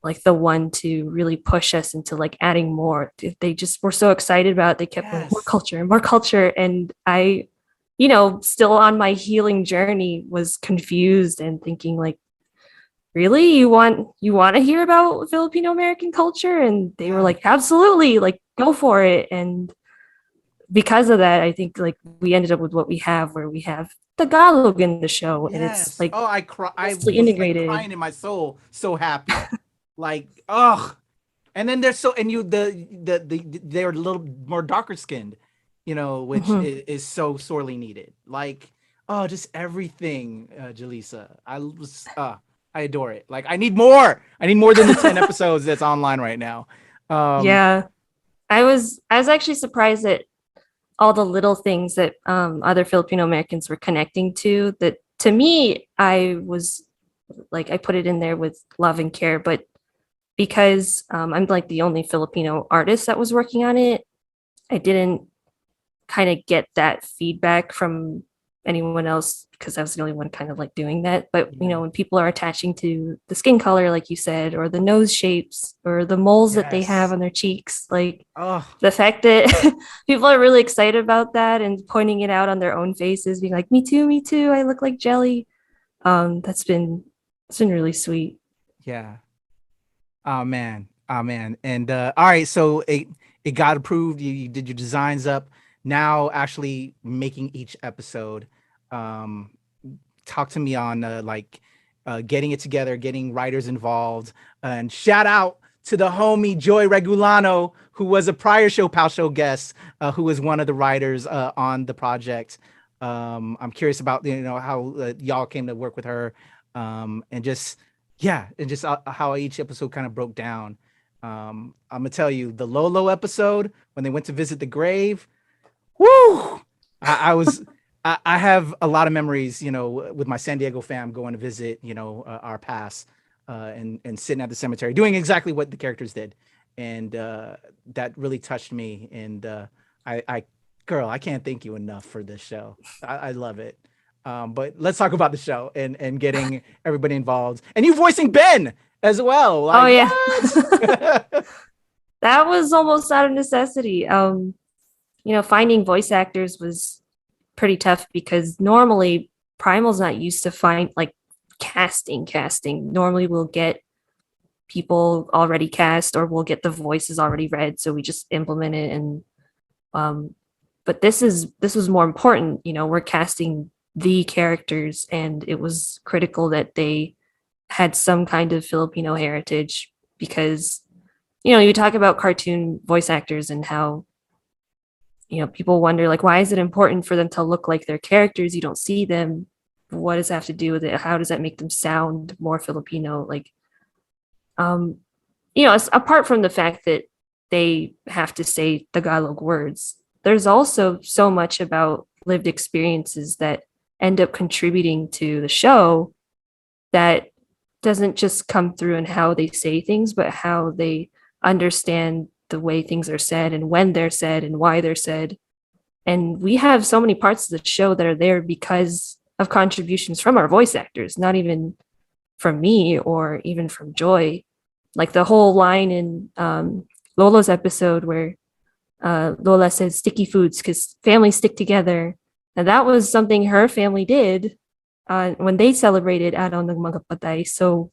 like the one to really push us into like adding more. They just were so excited about it. They kept going, more culture and more culture. And I, still on my healing journey, was confused and thinking like, really, you want to hear about Filipino American culture? And they were like, absolutely, like go for it. And because of that, I think like we ended up with what we have, where we have Tagalog in the show, and it's like I was integrated, like crying in my soul, so happy. Like, and then they're they're a little more darker skinned, which is so sorely needed. Like, just everything, Jalysa. I adore it. Like, I need more than the 10 episodes that's online right now. I was actually surprised at all the little things that other Filipino Americans were connecting to. That to me, I was like, I put it in there with love and care, but because I'm like the only Filipino artist that was working on it, I didn't kind of get that feedback from anyone else because I was the only one kind of like doing that. But when people are attaching to the skin color, like you said, or the nose shapes or the moles that they have on their cheeks, like the fact that people are really excited about that and pointing it out on their own faces, being like, me too, I look like jelly. It's been really sweet. Yeah. Oh man. And all right, so it got approved. You did your designs up. Now actually making each episode. Talk to me on getting it together, getting writers involved, and shout out to the homie Joy Regulano, who was a prior ShoPowSho guest, who was one of the writers on the project. I'm curious about how y'all came to work with her, and just how each episode kind of broke down. I'm gonna tell you, the Lolo episode when they went to visit the grave. Woo! I have a lot of memories, with my San Diego fam going to visit, our past, and sitting at the cemetery doing exactly what the characters did. And that really touched me. And girl, I can't thank you enough for this show. I love it. But let's talk about the show and getting everybody involved. And you voicing Ben as well. Like, oh, yeah. That was almost out of necessity. Finding voice actors was pretty tough because normally Primal's not used to casting. Normally we'll get people already cast or we'll get the voices already read, so we just implement it. And but this was more important. We're casting the characters, and it was critical that they had some kind of Filipino heritage because you talk about cartoon voice actors and how people wonder, like, why is it important for them to look like their characters? You don't see them. What does that have to do with it? How does that make them sound more Filipino? Like, apart from the fact that they have to say Tagalog words, there's also so much about lived experiences that end up contributing to the show that doesn't just come through in how they say things, but how they understand the way things are said and when they're said and why they're said. And we have so many parts of the show that are there because of contributions from our voice actors, not even from me or even from Joy. Like the whole line in Lolo's episode where Lola says sticky foods because families stick together. And that was something her family did when they celebrated Araw ng Mga Patay. So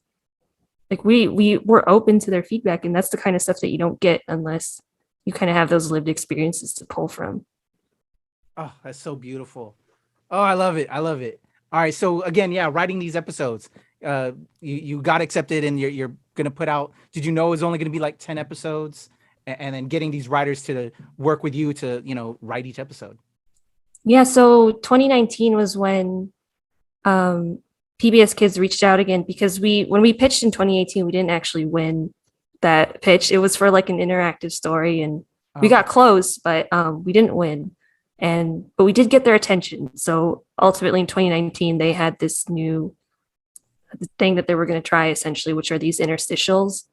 like we were open to their feedback, and that's the kind of stuff that you don't get unless you kind of have those lived experiences to pull from. Oh, that's so beautiful. Oh, I love it. All right. So again, writing these episodes, you got accepted and you're going to put out, did you know it was only going to be like 10 episodes and then getting these writers to work with you to, write each episode? Yeah, so 2019 was when PBS Kids reached out again because when we pitched in 2018, we didn't actually win that pitch. It was for like an interactive story, and we got close, but we didn't win. But we did get their attention. So ultimately in 2019, they had this new thing that they were going to try essentially, which are these interstitials.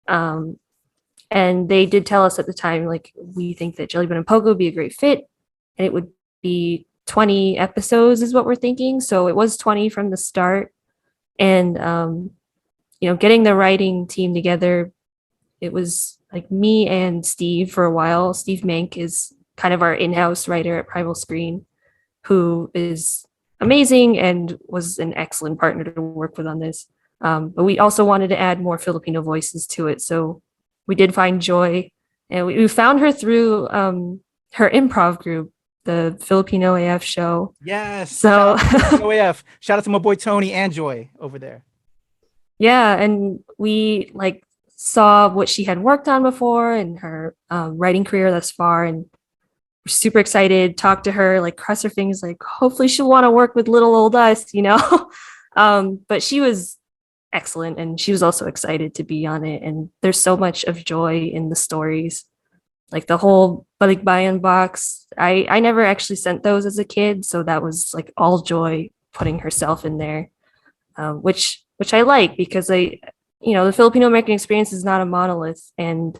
And they did tell us at the time, like, we think that Jelly Bean and Pogo would be a great fit, and it would be 20 episodes is what we're thinking. So it was 20 from the start. And, getting the writing team together, it was like me and Steve for a while. Steve Mank is kind of our in-house writer at Primal Scream, who is amazing and was an excellent partner to work with on this. But we also wanted to add more Filipino voices to it. So we did find Joy, and we found her through her improv group, the Filipino AF show. Yes. So Filipino AF. Shout out to my boy Tony and Joy over there. Yeah, and we like saw what she had worked on before and her writing career thus far, and we're super excited. Talk to her, like cross her fingers, like hopefully she'll want to work with little old us, But she was excellent, and she was also excited to be on it. And there's so much of joy in the stories, like the whole Balikbayan box. I never actually sent those as a kid, so that was like all joy putting herself in there, which I like because the Filipino American experience is not a monolith, and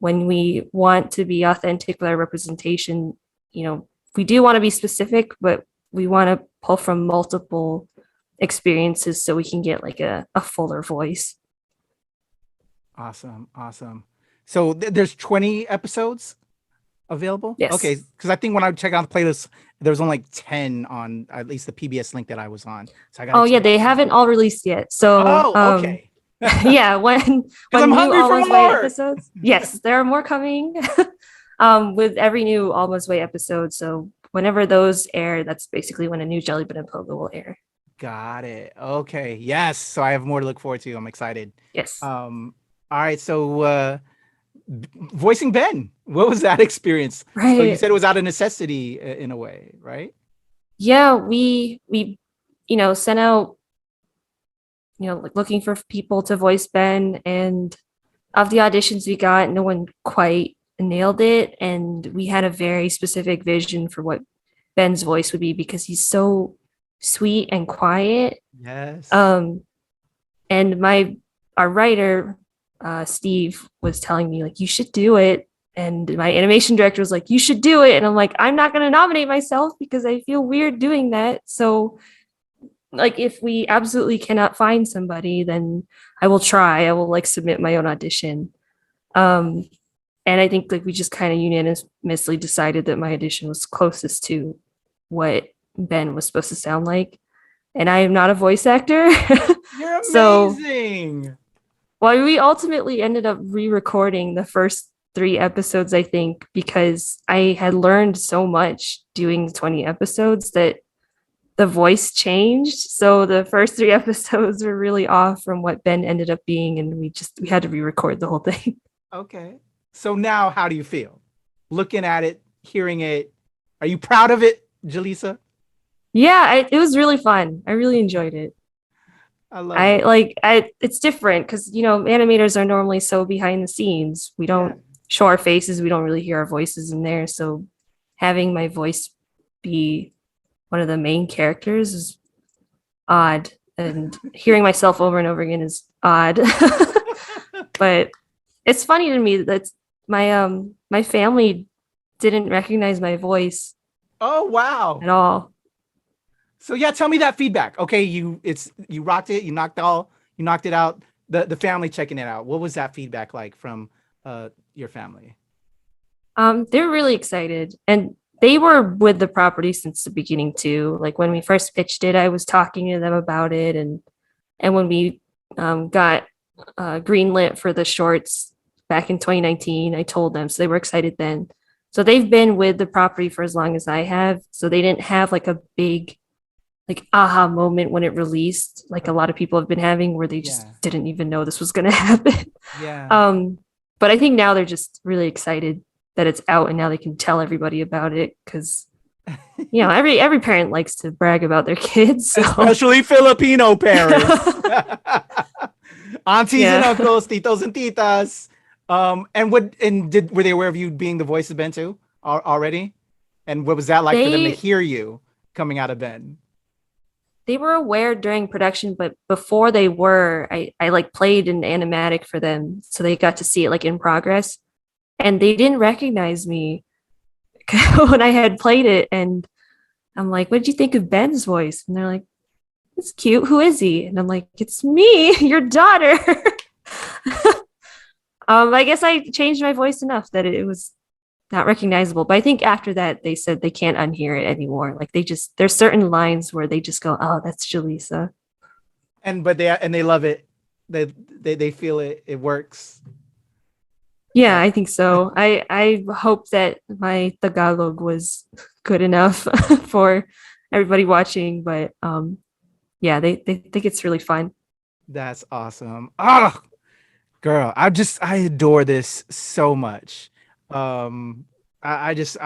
when we want to be authentic with our representation, we do want to be specific, but we want to pull from multiple experiences so we can get like a fuller voice. Awesome. So there's 20 episodes available? Yes. Okay, because I think when I checked out the playlist, there was only like 10 on at least the PBS link that I was on. So I got. They haven't all released yet. So okay. Yeah, when I'm new hungry for Almost Way more. episodes. Yes, there are more coming with every new Almost Way episode. So whenever those air, that's basically when a new Jelly Bean and Pogo will air. Got it. Okay. Yes. So I have more to look forward to. I'm excited. Yes. All right. So voicing Ben, what was that experience? Right. So you said it was out of necessity in a way, right? Yeah, we sent out like looking for people to voice Ben, and of the auditions we got, no one quite nailed it, and we had a very specific vision for what Ben's voice would be because he's so sweet and quiet. Yes. And our writer Steve was telling me like, you should do it, and my animation director was like, you should do it, and I'm like, I'm not going to nominate myself because I feel weird doing that. So like, if we absolutely cannot find somebody, then I will like submit my own audition. And I think like we just kind of unanimously decided that my audition was closest to what Ben was supposed to sound like. And I am not a voice actor. You're So, amazing. well, we ultimately ended up re-recording the first 3 episodes, I think, because I had learned so much doing 20 episodes that the voice changed. So the first 3 episodes were really off from what Ben ended up being, and we had to re-record the whole thing. Okay. So now how do you feel? Looking at it, hearing it, are you proud of it, Jalysa? Yeah, it was really fun. I really enjoyed it. I love it. It's different because animators are normally so behind the scenes. We don't show our faces. We don't really hear our voices in there. So having my voice be one of the main characters is odd, and hearing myself over and over again is odd. But it's funny to me that my family didn't recognize my voice. Oh wow. At all. So yeah, tell me that feedback. Okay, you rocked it, you knocked it out. The family checking it out. What was that feedback like from your family? They were really excited, and they were with the property since the beginning too. Like when we first pitched it, I was talking to them about it, and when we got greenlit for the shorts back in 2019, I told them, so they were excited then. So they've been with the property for as long as I have, so they didn't have like a big like aha moment when it released, like a lot of people have been having, where they just didn't even know this was going to happen. Yeah. But I think now they're just really excited that it's out, and now they can tell everybody about it because You know, every parent likes to brag about their kids. So. Especially Filipino parents. Aunties and Yeah. uncles, titos and titas. Were they aware of you being the voice of Ben too already? And what was that like for them to They hear you coming out of Ben? they were aware during production, but before they were, I like played an animatic for them, so they got to see it like in progress, and they didn't recognize me when I had played it, and I'm like, "What did you think of Ben's voice?" And they're like, "It's cute. Who is he?" And I'm like, "It's me, your daughter." I guess I changed my voice enough that it was not recognizable. But I think after that, they said they can't unhear it anymore. Like there's certain lines where they just go, "Oh, that's Jalysa." But they love it. They feel it. It works. Yeah, I think so. I hope that my Tagalog was good enough for everybody watching, but yeah, they think it's really fun. That's awesome. Oh, girl, I adore this so much. I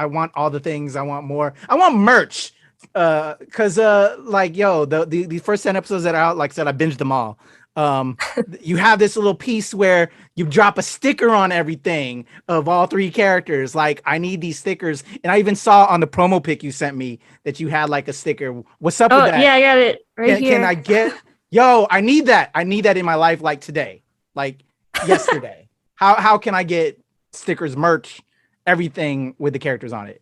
want all the things. I want more. I want merch. Cause like yo, the first 10 episodes that are out, like I said, I binged them all. You have this little piece where you drop a sticker on everything of all three characters. Like, I need these stickers, and I even saw on the promo pic you sent me that you had like a sticker. What's up Oh with that? yeah, I got it right here. Can I get? Yo, I need that. I need that in my life, like today, like yesterday. How can I get stickers, merch, everything with the characters on it?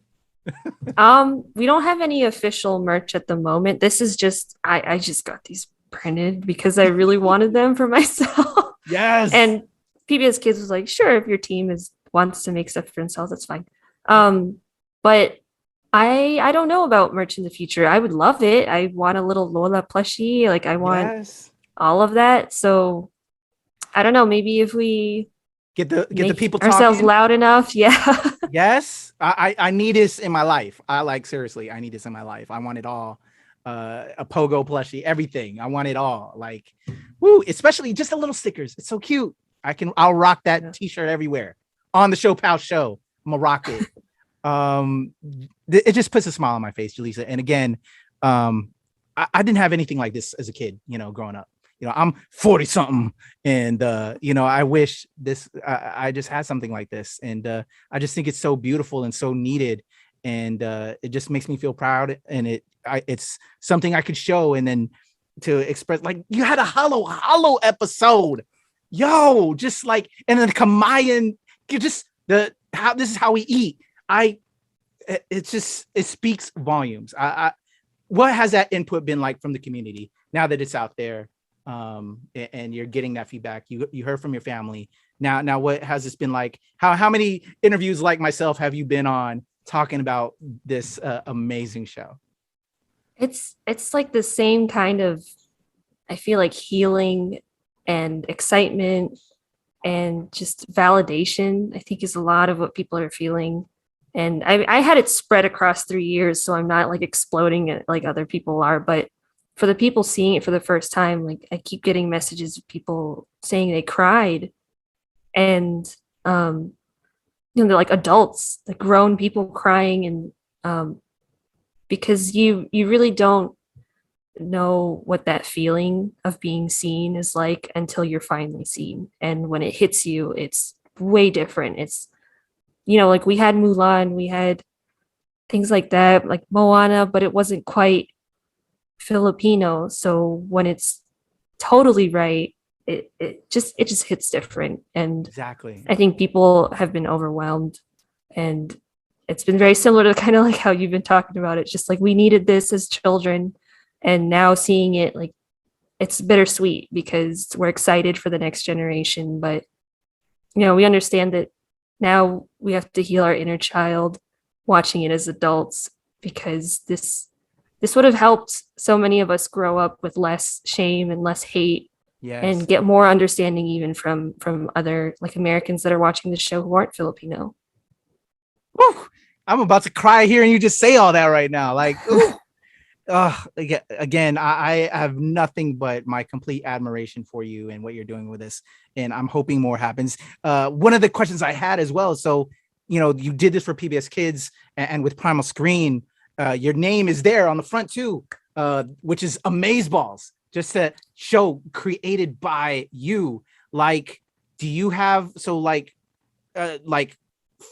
We don't have any official merch at the moment. This is just I just got these printed because I really wanted them for myself. Yes. And PBS Kids was like, sure, if your team wants to make stuff for themselves, that's fine. But I don't know about merch in the future. I would love it. I want a little Lola plushie. Like I want all of that. So I don't know. Maybe if we get the people ourselves talking loud enough. Yeah. Yes. I need this in my life. Seriously, I need this in my life. I want it all. A Pogo plushie, everything. I want it all. Like, woo, especially just the little stickers. It's so cute. I'll rock that t-shirt everywhere. On the ShoPowSho, I'm gonna rock it. It just puts a smile on my face, Jalysa. And again, I didn't have anything like this as a kid, growing up. I'm 40 something, and I wish I just had something like this, and I just think it's so beautiful and so needed, and it just makes me feel proud, and it's something I could show, and then to express. Like, you had a hollow episode, yo, just like, and then Kamayan, this is how we eat. It speaks volumes. What has that input been like from the community now that it's out there? And you're getting that feedback. You heard from your family. Now what has this been like? How many interviews like myself have you been on talking about this amazing show? It's like the same kind of, I feel like, healing and excitement and just validation, I think, is a lot of what people are feeling. And I had it spread across 3 years, so I'm not like exploding it like other people are, but for the people seeing it for the first time, like, I keep getting messages of people saying they cried, and they're like adults, like grown people crying, and because you really don't know what that feeling of being seen is like until you're finally seen, and when it hits you, it's way different. It's like we had Mulan, we had things like that, like Moana, but it wasn't quite Filipino. So when it's totally right, it just hits different. And exactly, I think people have been overwhelmed, and it's been very similar to kind of like how you've been talking about it. Just like, we needed this as children, and now seeing it, like, it's bittersweet because we're excited for the next generation, but we understand that now we have to heal our inner child watching it as adults, because this would have helped so many of us grow up with less shame and less hate. Yes. And get more understanding even from other, like, Americans that are watching the show who aren't Filipino. Woo! I'm about to cry hearing you just say all that right now. Like, again, I have nothing but my complete admiration for you and what you're doing with this, and I'm hoping more happens. One of the questions I had as well, so you did this for PBS Kids and with Primal Scream. Your name is there on the front too, which is Amazeballs, just a show created by you. Like, do you have like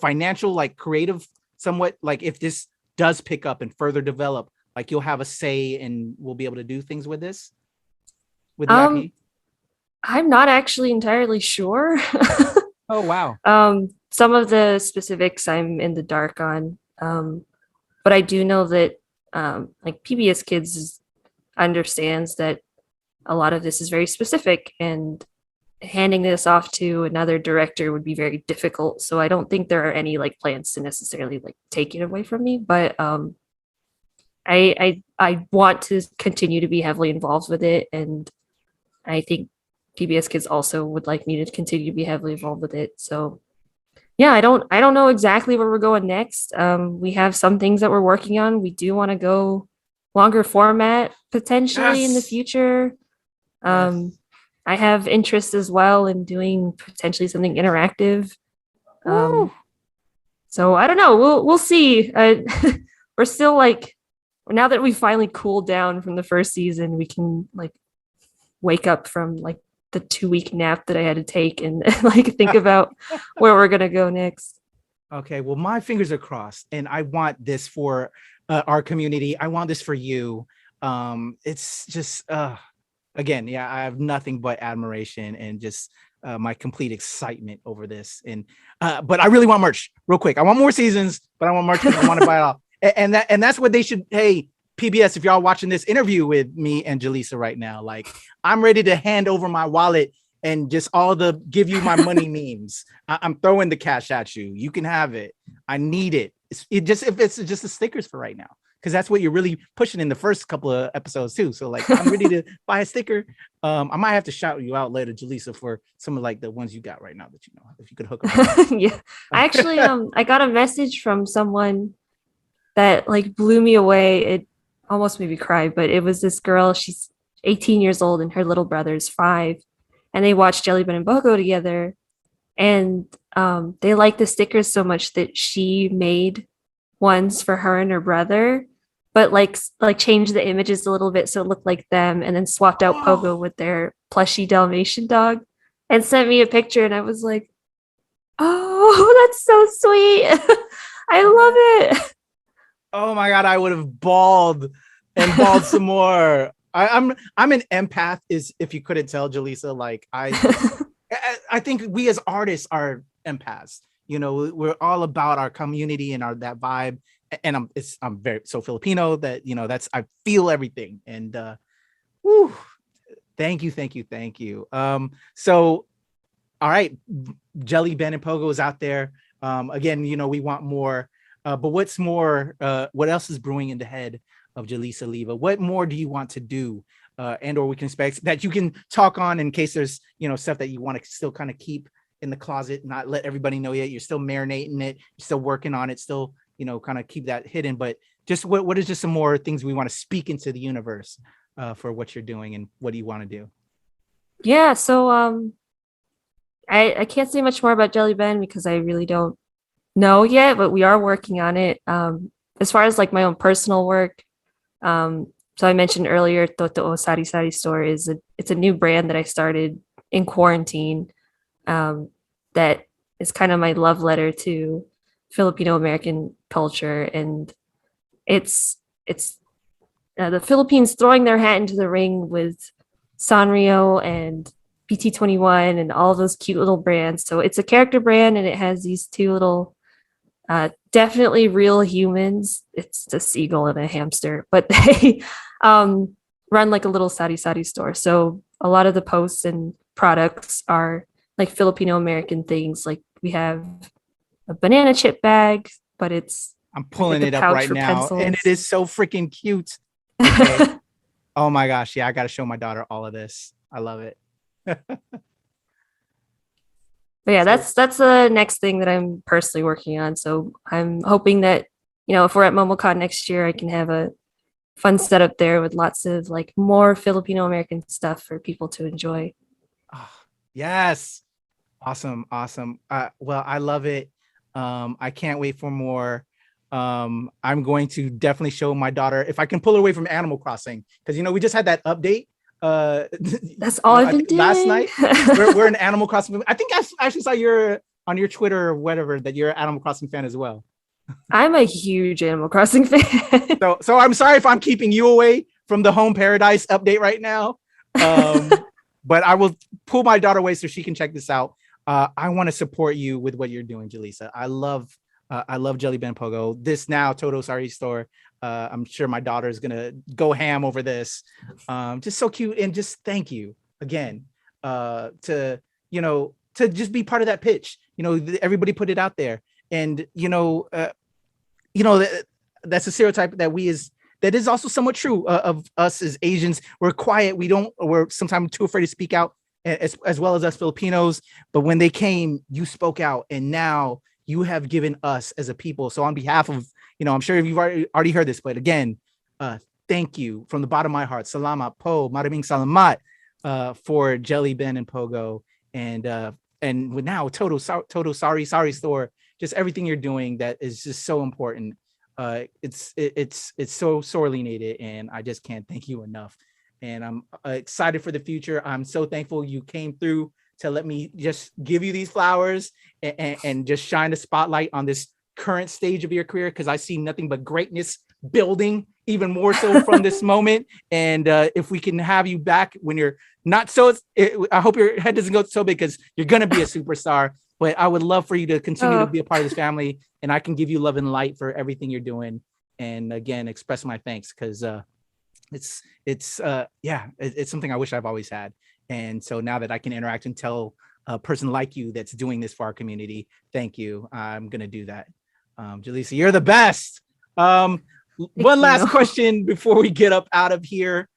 financial, like creative, somewhat, like if this does pick up and further develop, like you'll have a say and we'll be able to do things with this with the IP? I'm not actually entirely sure. Oh wow. Some of the specifics I'm in the dark on. But I do know that like PBS Kids understands that a lot of this is very specific, and handing this off to another director would be very difficult. So I don't think there are any like plans to necessarily like take it away from me. But I want to continue to be heavily involved with it, and I think PBS Kids also would like me to continue to be heavily involved with it. So yeah, I don't know exactly where we're going next. We have some things that we're working on. We do want to go longer format potentially in the future. I have interest as well in doing potentially something interactive. So I don't know. We'll see. We're still like, now that we finally cooled down from the first season, we can like wake up from like the 2-week nap that I had to take and like think about where we're gonna go next. Okay, well, my fingers are crossed, and I want this for our community. I want this for you. It's just again, yeah, I have nothing but admiration and just my complete excitement over this. And but I really want merch, real quick. I want more seasons, but I want merch. I want to buy it all. And that's what they should. Hey, PBS, if y'all watching this interview with me and Jalysa right now, like I'm ready to hand over my wallet and just give you my money memes. I'm throwing the cash at you. You can have it. I need it. If it's just the stickers for right now, because that's what you're really pushing in the first couple of episodes too. So like I'm ready to buy a sticker. I might have to shout you out later, Jalysa, for some of like the ones you got right now that you know, if you could hook them. Yeah, I actually I got a message from someone that like blew me away. It almost made me cry, but it was this girl. She's 18 years old and her little brother's 5, and they watched Jelly Bean and Pogo together, and they liked the stickers so much that she made ones for her and her brother, but like changed the images a little bit so it looked like them, and then swapped out Pogo with their plushy Dalmatian dog and sent me a picture, and I was like, oh, that's so sweet. I love it. Oh my God, I would have bawled and bawled some more. I'm an empath, is if you couldn't tell, Jalysa. Like I think we as artists are empaths. You know, we're all about our community and that vibe. And I'm very so Filipino that, you know, I feel everything. And thank you. So all right, Jelly Ben and Pogo is out there. Again, you know, we want more. But what's more, what else is brewing in the head of Jalysa Leva? What more do you want to do, and or we can expect that you can talk on in case there's, you know, stuff that you want to still kind of keep in the closet, not let everybody know yet. You're still marinating it, you're still working on it, still, you know, kind of keep that hidden. But just what is just some more things we want to speak into the universe for what you're doing, and what do you want to do? Yeah, so I can't say much more about Jelly Ben because I really don't know yet, but we are working on it. As far as like my own personal work, so I mentioned earlier, Totoo Sari Sari Store it's a new brand that I started in quarantine. That is kind of my love letter to Filipino American culture, and it's the Philippines throwing their hat into the ring with Sanrio and BT21 and all those cute little brands. So it's a character brand, and it has these 2 little definitely real humans. It's a seagull and a hamster, but they run like a little sari sari store. So a lot of the posts and products are like Filipino American things. Like we have a banana chip bag, but I'm pulling like it up right now, pencils. and it is so freaking cute. Okay. Oh my gosh, yeah, I got to show my daughter all of this. I love it. But yeah, that's the next thing that I'm personally working on. So I'm hoping that, you know, if we're at MomoCon next year, I can have a fun setup there with lots of like more Filipino American stuff for people to enjoy. Oh, yes. Awesome. Well, I love it. I can't wait for more. I'm going to definitely show my daughter if I can pull her away from Animal Crossing, because we just had that update. That's all I've been doing last night. We're an Animal Crossing. I think I actually saw on your Twitter or whatever that you're an Animal Crossing fan as well. I'm a huge Animal Crossing fan. So I'm sorry if I'm keeping you away from the Home Paradise update right now. But I will pull my daughter away so she can check this out. I want to support you with what you're doing, Jalysa. I love Jelly Ben Pogo. This now Toto Sari store. I'm sure my daughter is gonna go ham over this. Just so cute, and just thank you again to just be part of that pitch. Everybody put it out there, and that's a stereotype that is also somewhat true of us as Asians. We're quiet. We're sometimes too afraid to speak out, as well as us Filipinos. But when they came, you spoke out, and now you have given us as a people. So on behalf of, I'm sure you've already heard this, but again, thank you from the bottom of my heart. Salamat po, maraming salamat for Jelly Ben and Pogo, and with now Toto Sari store, just everything you're doing that is just so important. It's so sorely needed, and I just can't thank you enough. And I'm excited for the future. I'm so thankful you came through to let me just give you these flowers and just shine the spotlight on this current stage of your career, because I see nothing but greatness building even more so from this moment. And if we can have you back when you're not I hope your head doesn't go so big, because you're going to be a superstar. But I would love for you to continue to be a part of this family, and I can give you love and light for everything you're doing. And again, express my thanks, because it's something I wish I've always had. And so now that I can interact and tell a person like you that's doing this for our community, thank you. I'm going to do that. Jalysa, you're the best. One last question before we get up out of here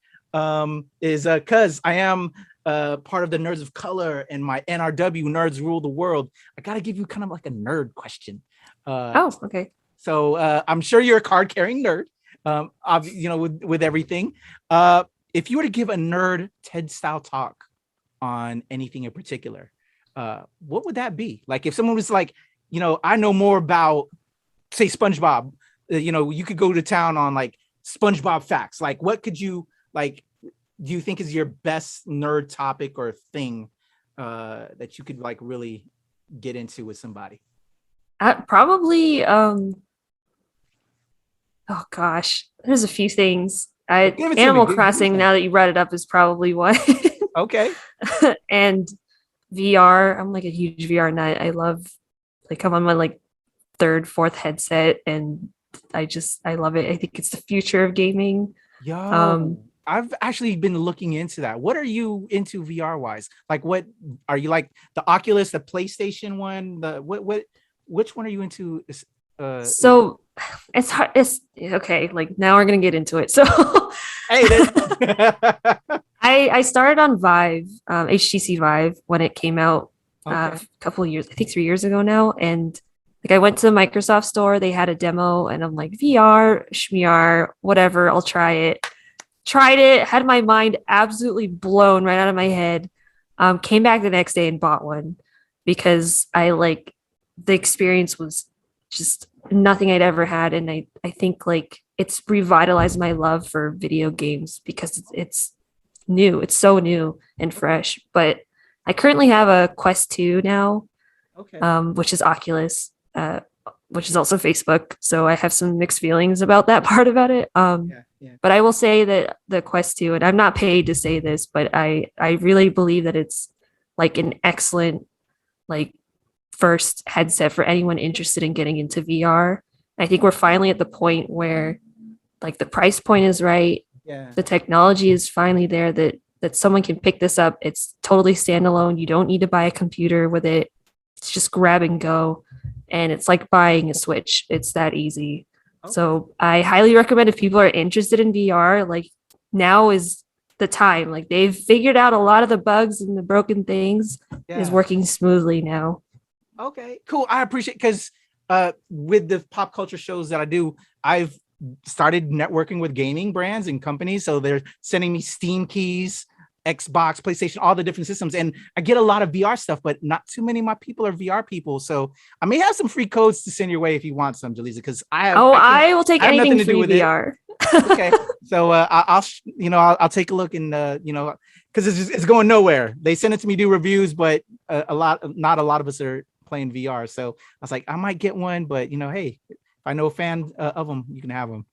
is because I am part of the Nerds of Color and my NRW Nerds Rule the World. I got to give you kind of like a nerd question. Okay. So I'm sure you're a card carrying nerd, with everything. If you were to give a nerd TED style talk on anything in particular, what would that be? Like if someone was like, I know more about, say, SpongeBob, you could go to town on like SpongeBob facts. Like what could you do you think is your best nerd topic or thing that you could like really get into with somebody? Probably, oh gosh, there's a few things. Animal Crossing, now that you brought it up, is probably one. Okay. And VR, I'm like a huge VR nut. I love, I'm on my third, fourth headset, and I love it. I think it's the future of gaming. Yeah. I've actually been looking into that. What are you into VR wise? Like, what are you like? The Oculus, the PlayStation one, which one are you into? So it's hard. It's okay. Now we're gonna get into it. So hey, I started on Vive, HTC Vive, when it came out a couple of years, I think 3 years ago now. And I went to the Microsoft store, they had a demo, and I'm like, VR, schmear, whatever, I'll try it. Tried it, had my mind absolutely blown right out of my head. Came back the next day and bought one, because the experience was just nothing I'd ever had. And I think it's revitalized my love for video games, because it's new. It's so new and fresh. But I currently have a Quest 2 now, which is Oculus, which is also Facebook. So I have some mixed feelings about that part about it. But I will say that the Quest 2, and I'm not paid to say this, but I really believe that it's an excellent first headset for anyone interested in getting into VR. I think we're finally at the point where the price point is right. Yeah. The technology is finally there that someone can pick this up. It's totally standalone. You don't need to buy a computer with it. It's just grab and go. And it's like buying a Switch. It's that easy. Okay. So I highly recommend, if people are interested in VR, now is the time. They've figured out a lot of the bugs and the broken things is working smoothly now. Okay, cool. I appreciate, because with the pop culture shows that I do, I've started networking with gaming brands and companies. So they're sending me Steam keys Xbox, PlayStation, all the different systems. And I get a lot of VR stuff, but not too many of my people are VR people. So I may have some free codes to send your way if you want some, Jalysa, because I will take anything free VR. Okay, so I'll take a look and because it's going nowhere. They send it to me, do reviews, but not a lot of us are playing VR. So I was like, I might get one, but hey, if I know a fan of them, you can have them.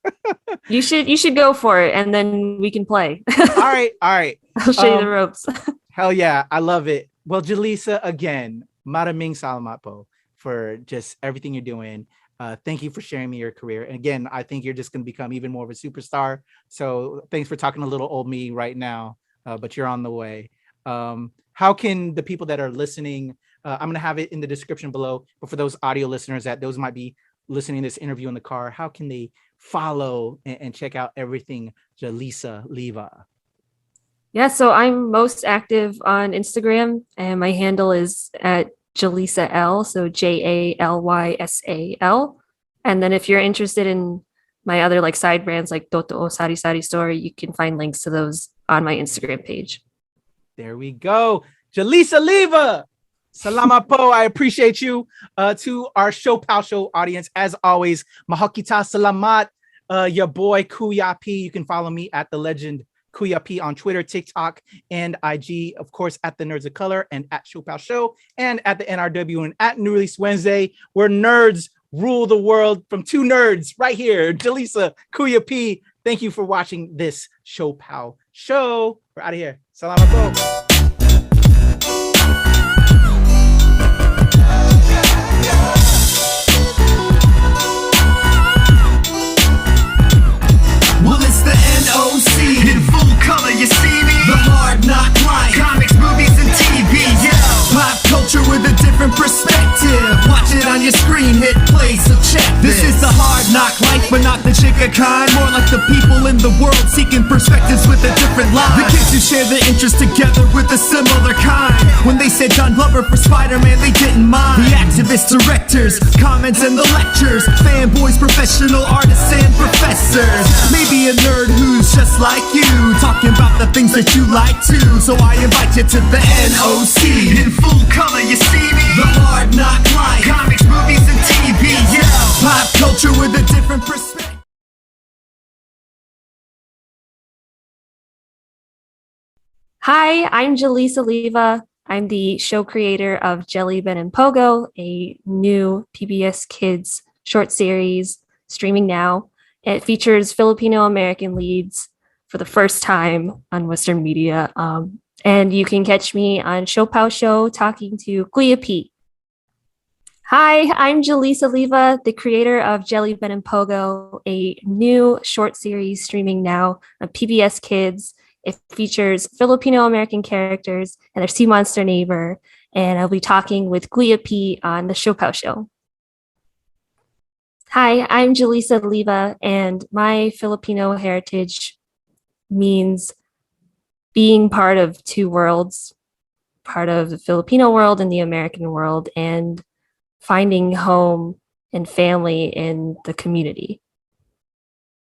You should go for it, and then we can play. All right. I'll show you the ropes. Hell yeah, I love it. Well, Jalysa, again, maraming salamat po for just everything you're doing. Thank you for sharing me your career. And again, I think you're just going to become even more of a superstar. So thanks for talking a little old me right now, but you're on the way. How can the people that are listening, I'm going to have it in the description below, but for those audio listeners those might be listening to this interview in the car, how can they follow and check out everything Jalysa Leva? Yeah, so I'm most active on Instagram, and my handle is at Jalysa L, so JALYSAL. And then if you're interested in my other like side brands like Totoo Sari Sari Store, you can find links to those on my Instagram page. There we go. Jalysa Leva. Salamat po. I appreciate you. To our ShoPowSho audience, as always, mahakita salamat. Your boy Kuya P. You can follow me at the legend Kuya P on Twitter, TikTok, and IG. Of course, at the Nerds of Color and at ShoPowSho and at the NRW and at New Release Wednesday, where nerds rule the world from two nerds right here. Jalysa, Kuya P. Thank you for watching this ShoPowSho. We're out of here. Salamat po. In full color, you see me? The hard knock life, comics, movies, and TV. Yeah, pop culture with a different perspective. Watch it on your screen, hit play, so check this. This is the hard knock life, but not the chica kind. More like the people in the world seeking perspectives with a different life. The kids who share the interest together with a similar kind. When they said John Glover for Spider-Man, they didn't mind. The activists, directors, comments, and the lectures. Fanboys, professional artists, and professors. Maybe a nerd who's just like you, talking about the things that you like too. So I invite you to the NOC. In full color, you see me? The hard knock life, comics, movies, and TV. Yeah, pop culture with a different perspective. Hi, I'm Jalysa Leva. I'm the show creator of Jelly Ben and Pogo, a new PBS Kids short series streaming now. It features Filipino American leads for the first time on Western media. And you can catch me on ShoPowSho talking to Kuya P. Hi, I'm Jalysa Leva, the creator of Jelly Ben and Pogo, a new short series streaming now on PBS Kids. It features Filipino American characters and their sea monster neighbor. And I'll be talking with Kuya P on the ShoPowSho. Hi, I'm Jalysa Leva, and my Filipino heritage means being part of two worlds, part of the Filipino world and the American world, and finding home and family in the community.